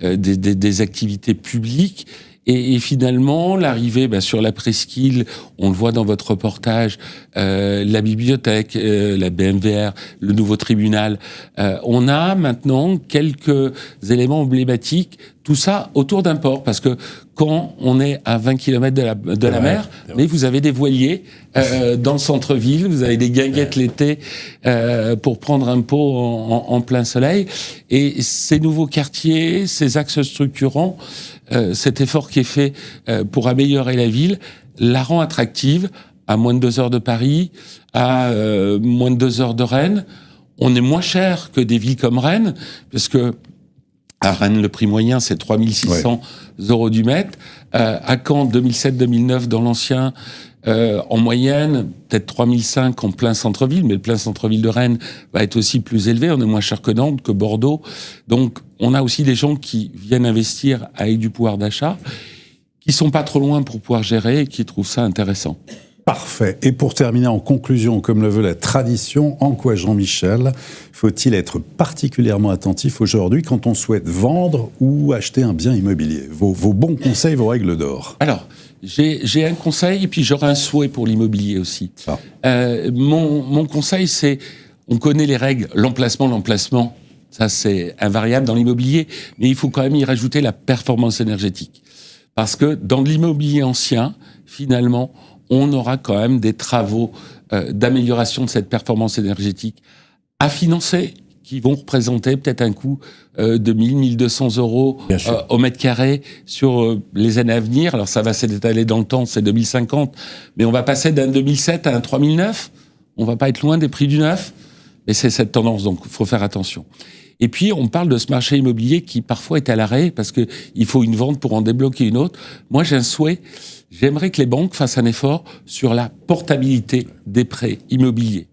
des activités publiques. Et finalement, l'arrivée sur la Presqu'île, on le voit dans votre reportage, la bibliothèque, la BMVR, le nouveau tribunal, on a maintenant quelques éléments emblématiques, tout ça autour d'un port, parce que quand on est à 20 km de la mer, mais vous avez des voiliers dans le centre-ville, vous avez des guinguettes l'été pour prendre un pot en plein soleil, et ces nouveaux quartiers, ces axes structurants, cet effort qui est fait pour améliorer la ville, la rend attractive à moins de 2 heures de Paris, à moins de 2 heures de Rennes. On est moins cher que des villes comme Rennes, parce que à Rennes, le prix moyen, c'est 3 600 € du mètre. À Caen, 2007-2009, dans l'ancien, en moyenne, peut-être 3 500 en plein centre-ville, mais le plein centre-ville de Rennes va être aussi plus élevé. On est moins cher que Nantes, que Bordeaux. Donc, on a aussi des gens qui viennent investir avec du pouvoir d'achat, qui sont pas trop loin pour pouvoir gérer et qui trouvent ça intéressant. Parfait. Et pour terminer en conclusion, comme le veut la tradition, en quoi, Jean-Michel, faut-il être particulièrement attentif aujourd'hui quand on souhaite vendre ou acheter un bien immobilier ? Vos bons conseils, vos règles d'or. Alors, j'ai un conseil et puis j'aurai un souhait pour l'immobilier aussi. Mon conseil, c'est, on connaît les règles, l'emplacement, ça c'est invariable dans l'immobilier, mais il faut quand même y rajouter la performance énergétique. Parce que dans l'immobilier ancien, finalement, on aura quand même des travaux d'amélioration de cette performance énergétique à financer, qui vont représenter peut-être un coût de 1 1200 € au mètre carré sur les années à venir. Alors ça va s'étaler dans le temps, c'est 2050, mais on va passer d'un 2007 à un 3009. On va pas être loin des prix du neuf, mais c'est cette tendance, donc il faut faire attention. Et puis, on parle de ce marché immobilier qui parfois est à l'arrêt parce que il faut une vente pour en débloquer une autre. Moi, j'ai un souhait. J'aimerais que les banques fassent un effort sur la portabilité des prêts immobiliers.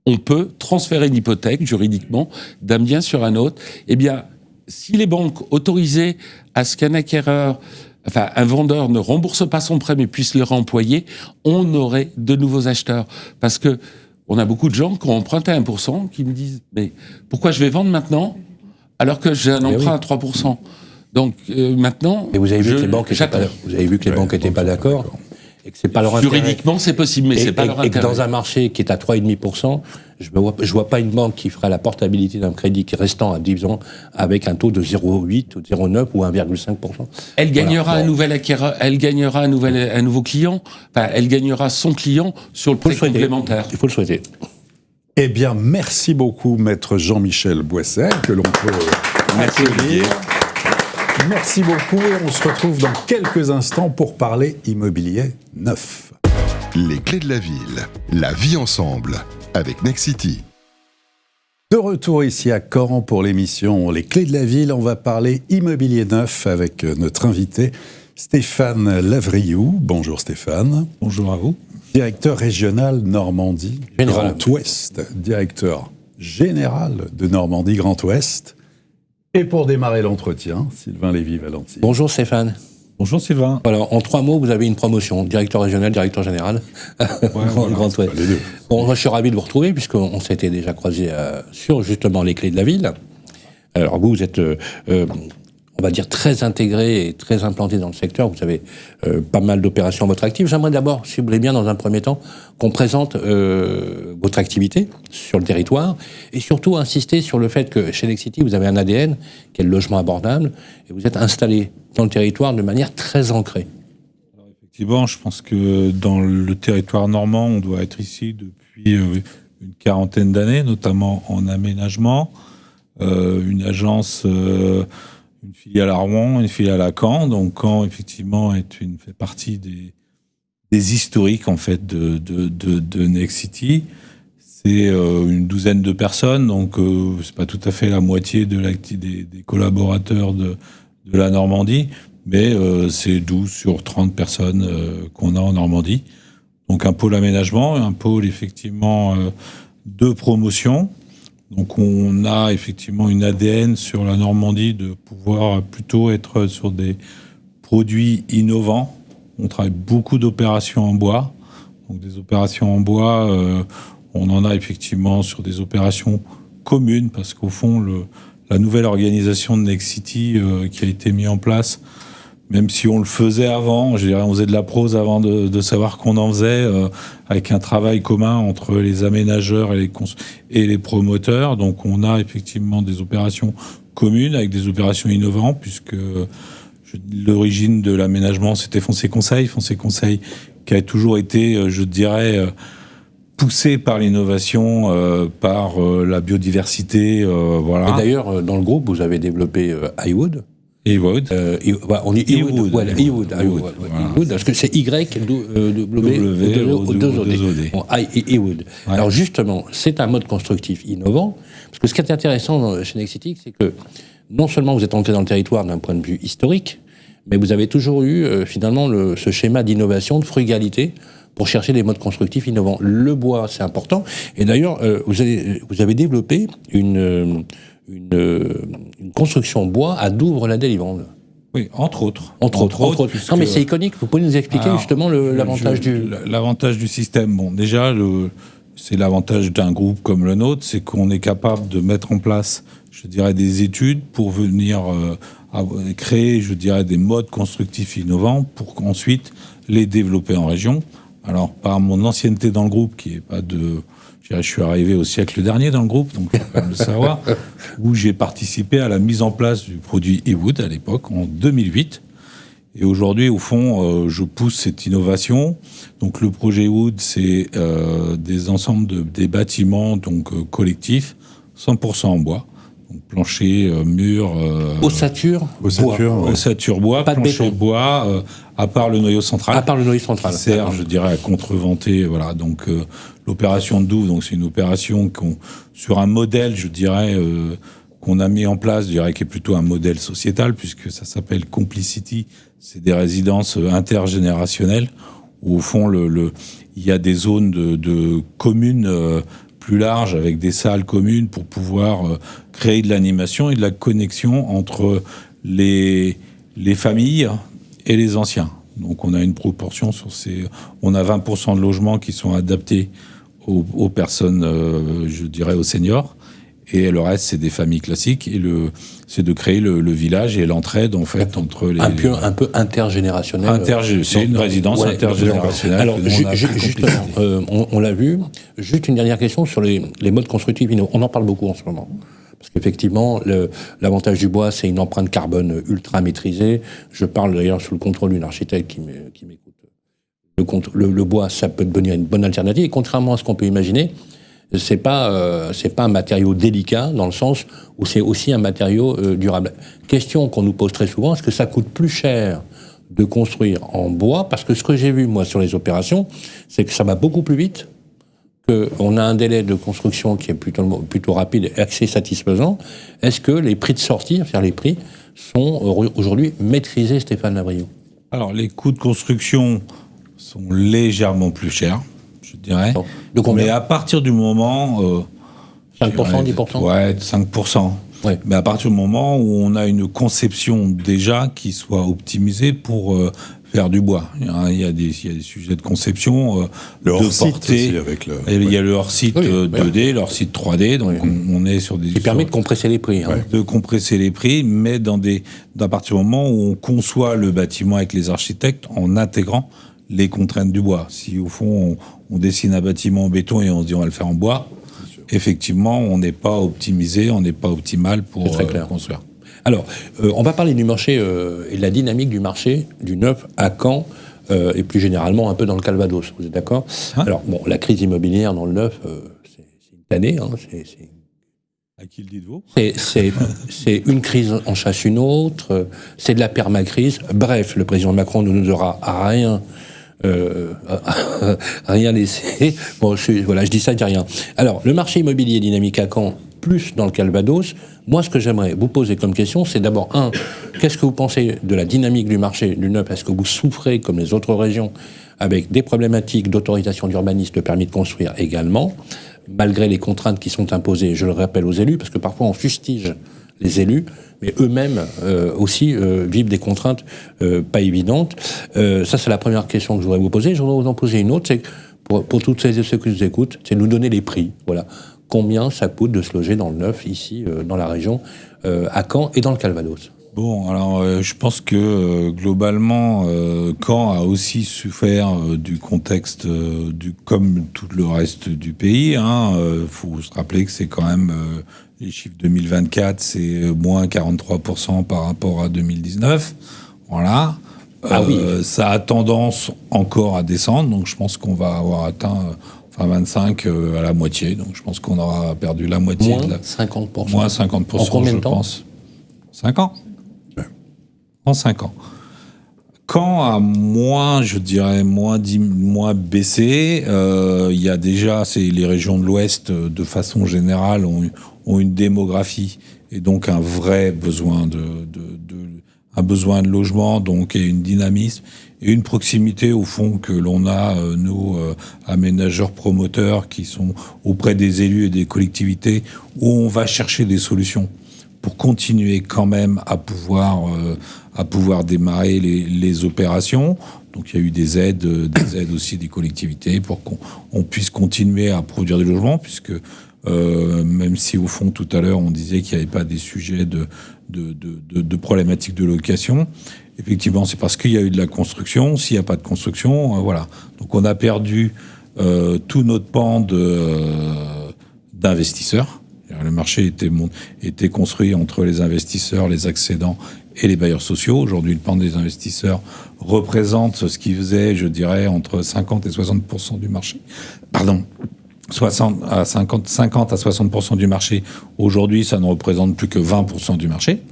On peut transférer une hypothèque juridiquement d'un bien sur un autre. Eh bien, si les banques autorisaient à ce qu'un acquéreur, un vendeur ne rembourse pas son prêt mais puisse le réemployer, on aurait de nouveaux acheteurs. Parce que on a beaucoup de gens qui ont emprunté à 1% qui me disent « Mais pourquoi je vais vendre maintenant alors que j'ai un emprunt à 3% ?» Donc maintenant... Mais vous avez vu que les banques n'étaient pas d'accord. et que c'est pas leur intérêt. Juridiquement, c'est possible, mais c'est pas leur intérêt. Et que dans intérêt. un marché qui est à 3,5%, je vois pas une banque qui ferait la portabilité d'un crédit qui restant à 10 ans avec un taux de 0,8 ou 0,9 ou 1,5%. Elle gagnera un nouvel acquéreur, elle gagnera un nouveau client, enfin, elle gagnera son client sur le prêt complémentaire. Il faut le souhaiter. Eh bien, merci beaucoup, maître Jean-Michel Boisset, que l'on peut accueillir. Merci beaucoup et on se retrouve dans quelques instants pour parler immobilier neuf. Les clés de la ville, la vie ensemble, avec Nexity. De retour ici à Caen pour l'émission Les Clés de la Ville, on va parler immobilier neuf avec notre invité Stéphane Lavriou. Bonjour Stéphane. Bonjour à vous. Directeur régional Normandie Grand Ouest, directeur général de Normandie Grand Ouest. Et pour démarrer l'entretien, Sylvain Lévy-Valenti. Bonjour Stéphane. Bonjour Sylvain. Alors, en 3 mots, vous avez une promotion. Directeur régional, directeur général. Grand Ouest. Les deux. Bon, moi, je suis ravi de vous retrouver, puisqu'on s'était déjà croisés sur, justement, les clés de la ville. Alors, vous êtes, on va dire, très intégré et très implanté dans le secteur. Vous avez pas mal d'opérations à votre actif. J'aimerais d'abord, si vous voulez bien, dans un premier temps, qu'on présente votre activité sur le territoire et surtout insister sur le fait que chez Nexity, vous avez un ADN qui est le logement abordable et vous êtes installé dans le territoire de manière très ancrée. Alors, effectivement, je pense que dans le territoire normand, on doit être ici depuis une quarantaine d'années, notamment en aménagement. Une agence... une filiale à Rouen, une filiale à Caen. Donc Caen, effectivement, fait partie des historiques en fait de Nexity. C'est une douzaine de personnes, donc c'est pas tout à fait la moitié des collaborateurs de la Normandie, mais c'est 12 sur 30 personnes qu'on a en Normandie. Donc un pôle aménagement, un pôle effectivement de promotion. Donc on a effectivement une ADN sur la Normandie de pouvoir plutôt être sur des produits innovants. On travaille beaucoup d'opérations en bois. Donc des opérations en bois, on en a effectivement sur des opérations communes parce qu'au fond, la nouvelle organisation de Nexity qui a été mise en place, même si on le faisait avant, je dirais, on faisait de la prose avant de savoir qu'on en faisait, avec un travail commun entre les aménageurs et les promoteurs. Donc on a effectivement des opérations communes avec des opérations innovantes, puisque l'origine de l'aménagement, c'était Foncier Conseil. Foncier Conseil qui a toujours été, je dirais, poussé par l'innovation, par la biodiversité. Voilà. Et d'ailleurs, dans le groupe, vous avez développé iWood. Ewood. On dit Ewood. Voilà, Ewood, parce que c'est Y-W-O-2-O-D. Bon, Ewood. Ouais. Alors justement, c'est un mode constructif innovant, parce que ce qui est intéressant chez Nexity, c'est que non seulement vous êtes ancré dans le territoire d'un point de vue historique, mais vous avez toujours eu finalement ce schéma d'innovation, de frugalité, pour chercher des modes constructifs innovants. Le bois, c'est important. Et d'ailleurs, vous avez développé une construction bois à Douvres-la-Délivrande. Oui, entre autres. Entre autres. Puisque... Non, mais c'est iconique. Vous pouvez nous expliquer justement l'avantage L'avantage du système. Bon, déjà, c'est l'avantage d'un groupe comme le nôtre, c'est qu'on est capable de mettre en place, je dirais, des études pour venir créer, je dirais, des modes constructifs innovants pour ensuite les développer en région. Alors, par mon ancienneté dans le groupe, qui est pas de... Je suis arrivé au siècle dernier dans le groupe, donc il faut quand même le savoir, où j'ai participé à la mise en place du produit Ewood à l'époque, en 2008. Et aujourd'hui, au fond, je pousse cette innovation. Donc le projet Ewood, c'est des ensembles des bâtiments donc collectifs, 100% en bois. Donc plancher, mur... ossature bois, pas de plancher béton. bois, à part le noyau central. À part le noyau central. Qui sert, je dirais, à contreventer. Voilà, donc l'opération de Douvres, donc c'est une opération sur un modèle, je dirais, qu'on a mis en place, je dirais, qui est plutôt un modèle sociétal, puisque ça s'appelle Complicity. C'est des résidences intergénérationnelles où, au fond, il y a des zones de communes plus larges avec des salles communes pour pouvoir créer de l'animation et de la connexion entre les familles et les anciens. Donc on a une proportion on a 20% de logements qui sont adaptés aux personnes, je dirais aux seniors, et le reste c'est des familles classiques. Et c'est de créer le village et l'entraide en fait entre les... Un peu intergénérationnel. C'est une résidence intergénérationnelle. Alors, justement, on l'a vu. Juste une dernière question sur les modes constructifs. On en parle beaucoup en ce moment. Parce qu'effectivement, l'avantage du bois, c'est une empreinte carbone ultra maîtrisée. Je parle d'ailleurs sous le contrôle d'une architecte qui m'écoute. Le bois, ça peut devenir une bonne alternative. Et contrairement à ce qu'on peut imaginer, c'est pas un matériau délicat dans le sens où c'est aussi un matériau durable. Question qu'on nous pose très souvent, est-ce que ça coûte plus cher de construire en bois? Parce que ce que j'ai vu, moi, sur les opérations, c'est que ça va beaucoup plus vite, qu'on a un délai de construction qui est plutôt rapide et assez satisfaisant. Est-ce que les prix de sortie, c'est-à-dire les prix, sont aujourd'hui maîtrisés, Stéphane Lavriou? Alors, les coûts de construction sont légèrement plus chers, je dirais. De combien? Mais à partir du moment... 5%, 10%? Ouais, 5%. Ouais. Mais à partir du moment où on a une conception déjà qui soit optimisée pour faire du bois. Il y a des sujets de conception, le hors-site aussi avec le... Il y a le hors-site 2D, le hors-site 3D, donc on est sur des... Qui permet de compresser les prix. De compresser les prix, mais à partir du moment où on conçoit le bâtiment avec les architectes en intégrant les contraintes du bois. Si au fond on dessine un bâtiment en béton et on se dit on va le faire en bois, effectivement on n'est pas optimisé, on n'est pas optimal pour construire. Alors, on va parler du marché et de la dynamique du marché du neuf à Caen et plus généralement un peu dans le Calvados. Vous êtes d'accord? Alors, bon, la crise immobilière dans le neuf, c'est une tannée. À qui le dites-vous? C'est une crise en chasse une autre, c'est de la permacrise. Bref, le président Macron ne nous aura rien laissé. Bon, je dis ça, je dis rien. Alors, le marché immobilier dynamique à Caen, plus dans le Calvados, moi, ce que j'aimerais vous poser comme question, c'est d'abord, qu'est-ce que vous pensez de la dynamique du marché du neuf? Est-ce que vous souffrez, comme les autres régions, avec des problématiques d'autorisation d'urbanisme, de permis de construire également, malgré les contraintes qui sont imposées, je le rappelle, aux élus, parce que parfois on fustige les élus, mais eux-mêmes aussi vivent des contraintes pas évidentes. Ça, c'est la première question que je voudrais vous poser. Je voudrais vous en poser une autre, c'est que pour toutes celles et ceux qui nous écoutent, c'est de nous donner les prix. Voilà. Combien ça coûte de se loger dans le neuf, ici, dans la région, à Caen et dans le Calvados? Bon, alors je pense que globalement, Caen a aussi souffert du contexte comme tout le reste du pays. Faut se rappeler que c'est quand même les chiffres 2024, c'est moins 43% par rapport à 2019. Voilà. Ça a tendance encore à descendre, donc je pense qu'on va avoir atteint 25 à la moitié. Donc je pense qu'on aura perdu la moitié. Moins 50%. Moins 50%, en combien de temps? Pense. 5 ans. En 5 ans. Caen a moins, je dirais, moins baissé. Il y a déjà, les régions de l'Ouest, de façon générale, ont une démographie et donc un vrai besoin de logement, donc et une dynamisme et une proximité au fond que l'on a, nos aménageurs promoteurs qui sont auprès des élus et des collectivités où on va chercher des solutions pour continuer quand même à pouvoir démarrer les opérations. Donc il y a eu des aides aussi des collectivités pour qu'on puisse continuer à produire des logements, puisque même si au fond tout à l'heure on disait qu'il n'y avait pas des sujets de problématiques de location, effectivement c'est parce qu'il y a eu de la construction. S'il n'y a pas de construction, voilà. Donc on a perdu tout notre pan d'investisseurs. Le marché était construit entre les investisseurs, les accédants et les bailleurs sociaux. Aujourd'hui, le pan des investisseurs représente ce qui faisait, je dirais, entre 50 et 60% du marché. Pardon, 50 à 60% du marché. Aujourd'hui, ça ne représente plus que 20% du marché.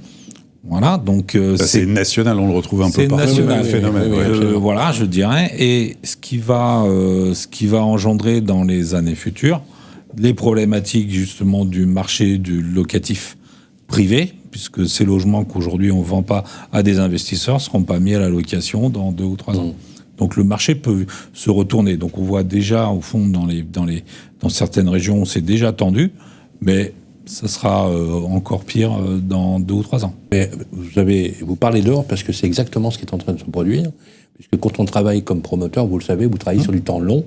Voilà, donc c'est national, on le retrouve un peu partout. C'est national, phénomène. Voilà, je dirais. Et ce qui va engendrer dans les années futures les problématiques justement du marché du locatif privé, puisque ces logements qu'aujourd'hui on ne vend pas à des investisseurs ne seront pas mis à la location dans 2 ou 3 ans. Donc le marché peut se retourner. Donc on voit déjà au fond dans certaines régions c'est déjà tendu, mais ça sera encore pire dans 2 ou 3 ans. Mais vous parlez d'or parce que c'est exactement ce qui est en train de se produire, puisque quand on travaille comme promoteur, vous le savez, vous travaillez sur du temps long.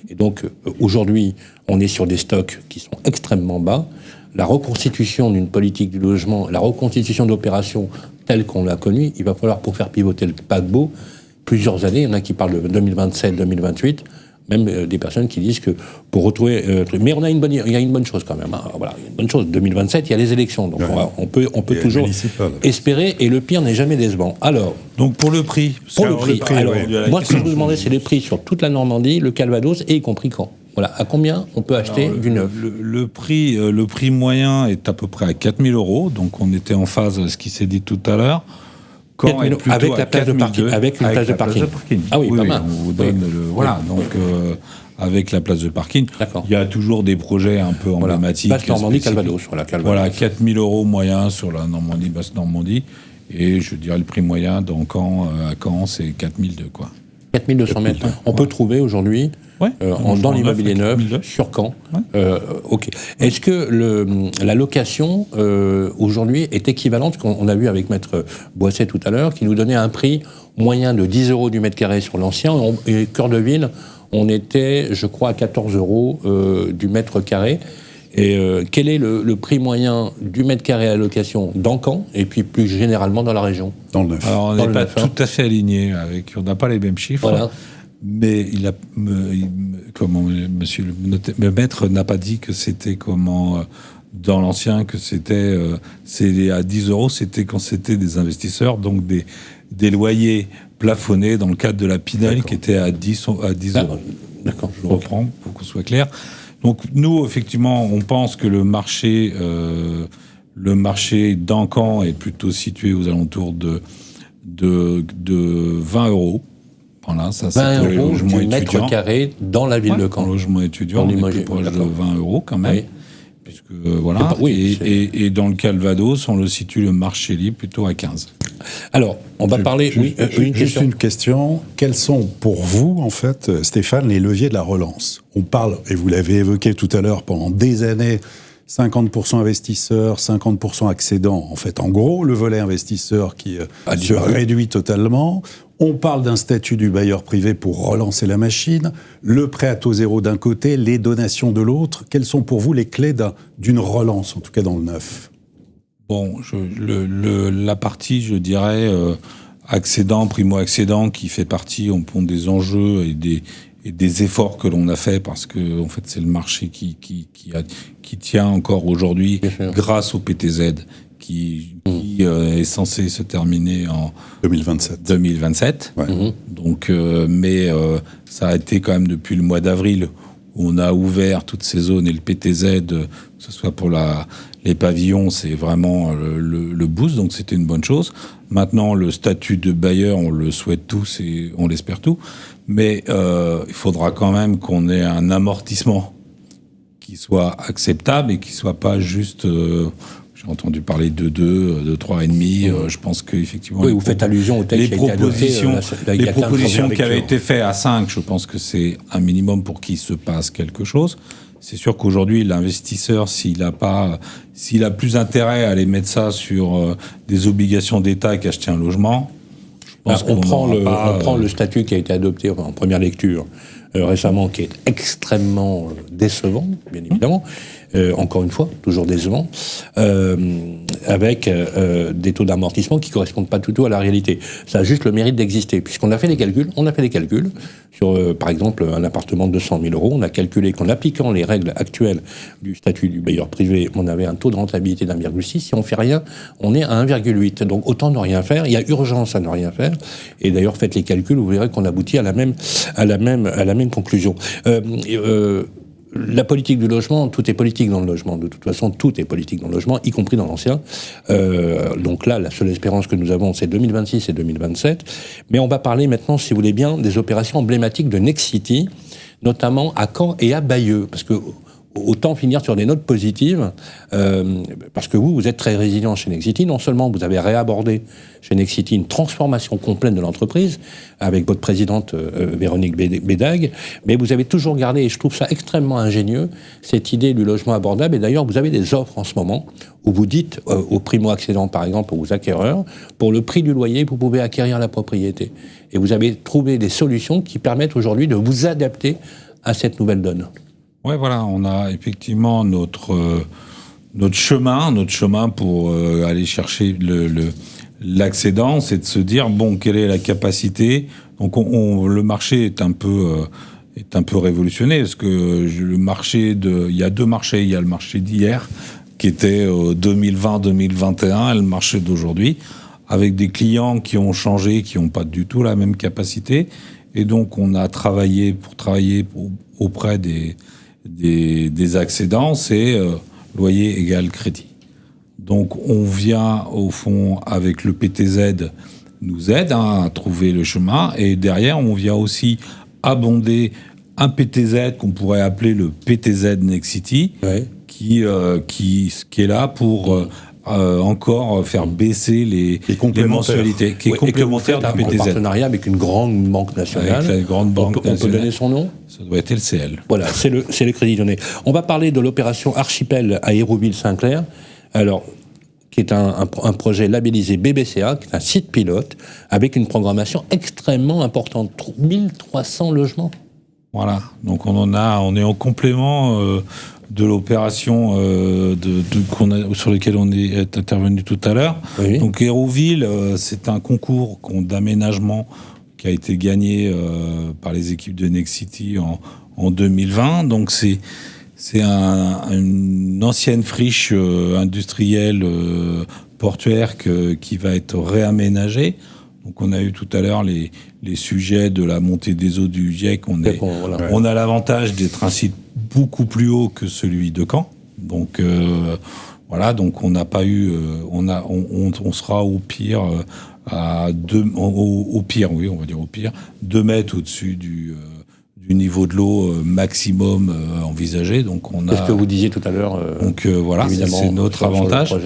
Et donc, aujourd'hui, on est sur des stocks qui sont extrêmement bas. la reconstitution d'une politique du logement, la reconstitution d'opérations telle qu'on l'a connue, il va falloir, pour faire pivoter le paquebot, plusieurs années. Il y en a qui parlent de 2027, 2028, même des personnes qui disent que pour retrouver... mais il y a une bonne chose quand même. Hein. Voilà, il y a une bonne chose. 2027, il y a les élections. Donc on peut toujours espérer, et le pire n'est jamais décevant. Alors... Donc pour le prix. Alors, moi, ce que je vous demandais, c'est les prix sur toute la Normandie, le Calvados, et y compris Caen. Voilà, à combien on peut acheter du neuf ? Le prix moyen est à peu près à 4 000 €, donc on était en phase avec ce qui s'est dit tout à l'heure. Avec la place de parking. Avec une place de parking. Ah oui, pas mal. On vous donne avec la place de parking. D'accord. Il y a toujours des projets un peu emblématiques. Basse Normandie, Calvados. Voilà, 4 000 € moyen sur la Normandie, Basse Normandie. Et je dirais le prix moyen à Caen, c'est 4 200, quoi. 4 200 mètres. On peut trouver aujourd'hui, dans l'immobilier neuf, sur Caen. Ok. Est-ce que la location, aujourd'hui, est équivalente, qu'on a vu avec Maître Boisset tout à l'heure, qui nous donnait un prix moyen de 10 € du mètre carré sur l'ancien, et cœur de ville, on était, je crois, à 14 € du mètre carré. Et quel est le prix moyen du mètre carré à location dans Caen, et puis plus généralement dans la région ? Dans le neuf. Alors on n'est pas tout à fait aligné, on n'a pas les mêmes chiffres. Voilà. Mais monsieur le maître n'a pas dit que c'était dans l'ancien, que c'était à 10 €, c'était quand c'était des investisseurs, donc des loyers plafonnés dans le cadre de la Pinel qui était à 10 €. D'accord. Je reprends pour qu'on soit clair. Donc nous, effectivement, on pense que le marché dans Caen est plutôt situé aux alentours de 20 €. Voilà, ça c'est pour les logements étudiants. Mètre carré dans la ville de Caen. Logement étudiant, on est plus proche de 20 € quand même. Oui. Puisque, voilà. Et dans le Calvados, on le situe le marché libre plutôt à 15. Alors, on va parler... Juste une question. Quels sont pour vous, en fait, Stéphane, les leviers de la relance ? On parle, et vous l'avez évoqué tout à l'heure, pendant des années, 50% investisseurs, 50% accédants. En fait, en gros, le volet investisseur qui se réduit totalement. On parle d'un statut du bailleur privé pour relancer la machine, le prêt à taux zéro d'un côté, les donations de l'autre. Quelles sont pour vous les clés d'une relance, en tout cas dans le neuf ? Bon, la partie, je dirais, accédant, primo-accédant, qui fait partie, on pond des enjeux et des efforts que l'on a fait, parce que en fait, c'est le marché qui tient encore aujourd'hui grâce au PTZ, qui est censé se terminer en 2027. Ouais. Donc, mais ça a été quand même depuis le mois d'avril où on a ouvert toutes ces zones, et le PTZ, que ce soit pour les pavillons, c'est vraiment le boost, donc c'était une bonne chose. Maintenant, le statut de bailleur, on le souhaite tous et on l'espère tous, mais il faudra quand même qu'on ait un amortissement qui soit acceptable et qui soit pas juste... j'ai entendu parler de 2, de 3,5. Je pense qu'effectivement... Oui, vous faites allusion au texte qui a été adopté. Les propositions qui avaient été faites à 5, je pense que c'est un minimum pour qu'il se passe quelque chose. C'est sûr qu'aujourd'hui, l'investisseur, s'il a plus intérêt à aller mettre ça sur des obligations d'État qu'acheter un logement, je pense on prend le statut qui a été adopté en première lecture récemment, qui est extrêmement décevant, bien évidemment. Encore une fois, toujours décevant, avec des taux d'amortissement qui ne correspondent pas du tout à la réalité. Ça a juste le mérite d'exister, puisqu'on a fait des calculs, sur, par exemple, un appartement de 200 000 €. On a calculé qu'en appliquant les règles actuelles du statut du bailleur privé, on avait un taux de rentabilité d'1,6. Si on ne fait rien, on est à 1,8. Donc autant ne rien faire. Il y a urgence à ne rien faire. Et d'ailleurs, faites les calculs, vous verrez qu'on aboutit à la même conclusion. La politique du logement, tout est politique dans le logement. De toute façon, tout est politique dans le logement, y compris dans l'ancien. Donc là, la seule espérance que nous avons, c'est 2026 et 2027. Mais on va parler maintenant, si vous voulez bien, des opérations emblématiques de Nexity, notamment à Caen et à Bayeux. Parce que autant finir sur des notes positives, parce que vous êtes très résilient chez Nexity. Non seulement vous avez réabordé chez Nexity une transformation complète de l'entreprise, avec votre présidente Véronique Bédag, mais vous avez toujours gardé, et je trouve ça extrêmement ingénieux, cette idée du logement abordable. Et d'ailleurs, vous avez des offres en ce moment, où vous dites aux primo-accédants, par exemple, aux acquéreurs, pour le prix du loyer, vous pouvez acquérir la propriété. Et vous avez trouvé des solutions qui permettent aujourd'hui de vous adapter à cette nouvelle donne. Ouais, voilà, on a effectivement notre notre chemin pour aller chercher l'accédant, c'est de se dire bon, quelle est la capacité. Donc le marché est un peu révolutionné parce que il y a deux marchés. Il y a le marché d'hier qui était 2020-2021 et le marché d'aujourd'hui, avec des clients qui ont changé, qui n'ont pas du tout la même capacité. Et donc, on a travaillé auprès des accédants, c'est loyer égal crédit. Donc, on vient, au fond, avec le PTZ, nous aide à trouver le chemin. Et derrière, on vient aussi abonder un PTZ qu'on pourrait appeler le PTZ Nexity, ouais, qui est là pour encore faire baisser les mensualités, qui est complémentaire du PTZ. En partenariat avec une grande banque nationale. Avec la grande banque nationale. On peut donner son nom ? Ça doit être LCL. Voilà, c'est le Crédit Lyonnais. On va parler de l'opération Archipel à Hérouville-Saint-Clair. Alors, qui est un projet labellisé BBCA, qui est un site pilote, avec une programmation extrêmement importante. 1300 logements. Voilà, donc on est en complément de l'opération sur laquelle on est intervenu tout à l'heure. Oui. Donc Hérouville, c'est un concours d'aménagement qui a été gagné par les équipes de Nexity en 2020. Donc c'est une ancienne friche industrielle portuaire qui va être réaménagée. Donc on a eu tout à l'heure les sujets de la montée des eaux du GIEC. On a l'avantage d'être un site beaucoup plus haut que celui de Caen. Donc donc on n'a pas eu, on sera au pire au pire 2 mètres au-dessus du niveau de l'eau maximum envisagé. Donc c'est ce que vous disiez tout à l'heure. C'est notre avantage.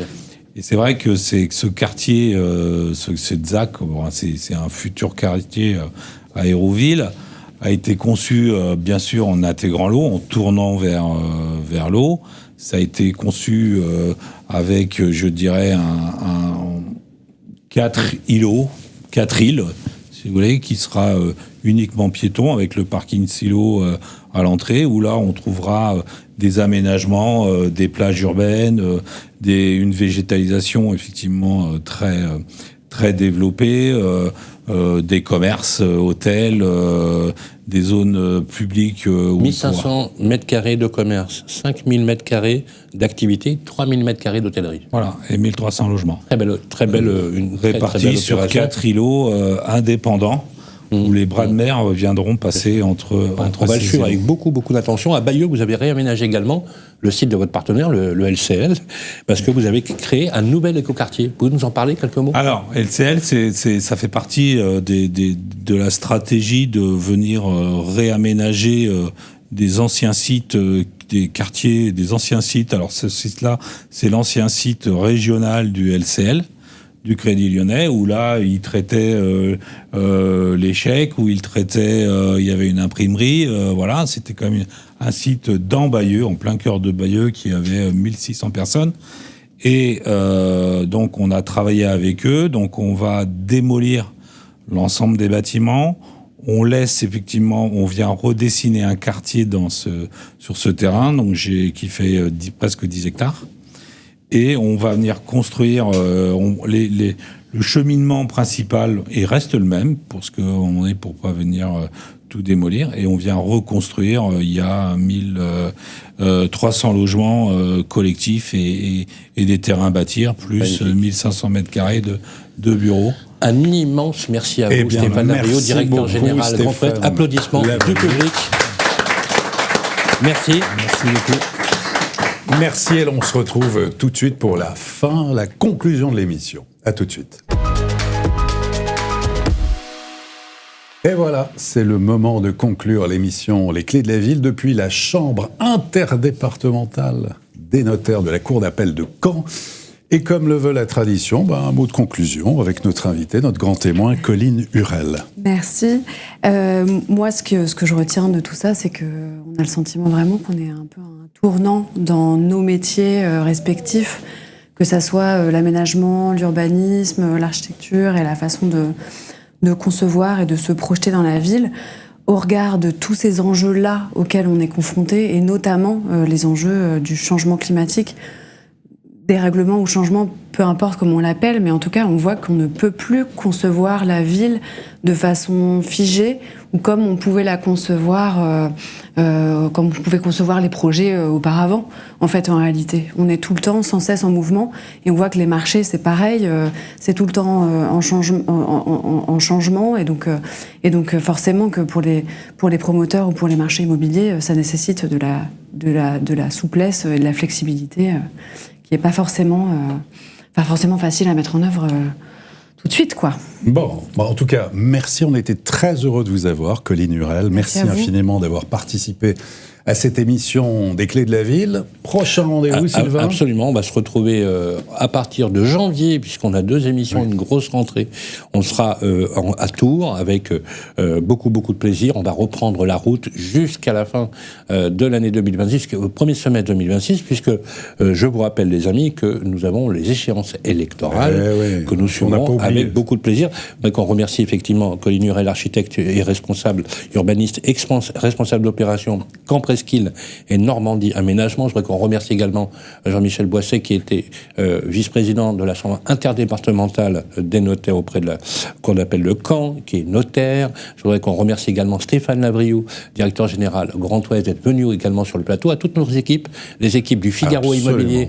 Et c'est vrai que ce quartier, c'est ZAC, c'est un futur quartier à Hérouville, a été conçu, bien sûr, en intégrant l'eau, en tournant vers l'eau. Ça a été conçu avec, je dirais, 4 îles, si vous voulez, qui sera uniquement piéton, avec le parking silo à l'entrée, où là, on trouvera des aménagements, des plages urbaines, une végétalisation effectivement très développée, des commerces, hôtels, des zones publiques. 1500 mètres carrés de commerce, 5000 mètres carrés d'activité, 3000 mètres carrés d'hôtellerie. Voilà, et 1300 logements. Très belle répartis sur 4 îlots indépendants. Où les bras de mer viendront passer entre on va le suivre avec beaucoup d'attention. À Bayeux, vous avez réaménagé également le site de votre partenaire, le LCL, parce que vous avez créé un nouvel écoquartier. Vous pouvez nous en parler quelques mots ? Alors, LCL, ça fait partie de la stratégie de venir réaménager des anciens sites, des quartiers, des anciens sites. Alors, ce site-là, c'est l'ancien site régional du LCL, du Crédit Lyonnais, où là, il traitait les chèques, où il traitait, il y avait une imprimerie, c'était quand même un site dans Bayeux, en plein cœur de Bayeux, qui avait 1600 personnes. Et donc, on a travaillé avec eux, donc on va démolir l'ensemble des bâtiments. On laisse effectivement, on vient redessiner un quartier sur ce terrain, donc qui fait presque 10 hectares. Et on va venir construire le cheminement principal et reste le même pour pas venir tout démolir. Et on vient reconstruire. Il y a 1300 logements collectifs et des terrains à bâtir, plus 1500 mètres carrés de bureaux. Un immense merci à vous, Stéphane Lavrieux, directeur général Grand Fret. Applaudissements du public. Merci. Merci beaucoup. Merci, et on se retrouve tout de suite pour la conclusion de l'émission. À tout de suite. Et voilà, c'est le moment de conclure l'émission Les Clés de la Ville depuis la chambre interdépartementale des notaires de la Cour d'appel de Caen. Et comme le veut la tradition, un mot de conclusion avec notre invité, notre grand témoin, Colline Hurel. Merci. Moi, ce que je retiens de tout ça, c'est qu'on a le sentiment vraiment qu'on est un peu un tournant dans nos métiers respectifs, que ça soit l'aménagement, l'urbanisme, l'architecture et la façon de concevoir et de se projeter dans la ville, au regard de tous ces enjeux-là auxquels on est confronté, et notamment les enjeux du changement climatique. dérèglement ou changement, peu importe comment on l'appelle, mais en tout cas, on voit qu'on ne peut plus concevoir la ville de façon figée ou comme on pouvait la concevoir, comme on pouvait concevoir les projets auparavant. En fait, en réalité, on est tout le temps, sans cesse en mouvement, et on voit que les marchés, c'est pareil, c'est tout le temps en changement, et donc forcément que pour les promoteurs ou pour les marchés immobiliers, ça nécessite de la souplesse et de la flexibilité qui n'est pas forcément facile à mettre en œuvre tout de suite, quoi. Bon, en tout cas, merci. On était très heureux de vous avoir, Colline Hurel. Merci infiniment d'avoir participé à cette émission des Clés de la Ville. Prochain rendez-vous, Sylvain ? Absolument, on va se retrouver à partir de janvier, puisqu'on a 2 émissions, une grosse rentrée. On sera à Tours avec beaucoup de plaisir. On va reprendre la route jusqu'à la fin de l'année 2026, au premier semestre 2026, puisque je vous rappelle, les amis, que nous avons les échéances électorales que nous suivrons avec beaucoup de plaisir. Donc on remercie effectivement Colline Hurel, architecte et responsable urbaniste, responsable d'opération Camp Presqu'île et Normandie Aménagement. Je voudrais qu'on remercie également Jean-Michel Boisset, qui était vice-président de la Chambre interdépartementale des notaires auprès de qu'on appelle le CAN, qui est notaire. Je voudrais qu'on remercie également Stéphane Lavriou, directeur général Grand Ouest, d'être venu également sur le plateau, à toutes nos équipes, les équipes du Figaro Immobilier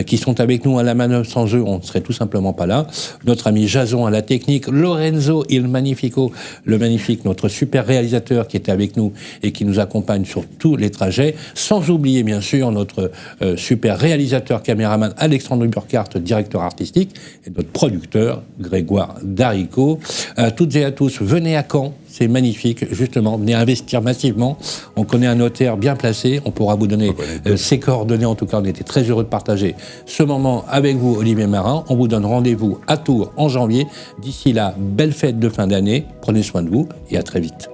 qui sont avec nous à la manœuvre. Sans eux, on ne serait tout simplement pas là. Notre ami Jason à la technique, Lorenzo Il Magnifico, le magnifique, notre super réalisateur qui était avec nous et qui nous accompagne sur tous les trajets, sans oublier bien sûr notre super réalisateur caméraman Alexandre Burkhardt, directeur artistique, et notre producteur Grégoire Darico. À toutes et à tous, venez à Caen, c'est magnifique, justement, venez investir massivement. On connaît un notaire bien placé, on pourra vous donner ses coordonnées. En tout cas, on était très heureux de partager ce moment avec vous, Olivier Marin. On vous donne rendez-vous à Tours en janvier. D'ici là, belle fête de fin d'année, prenez soin de vous et à très vite.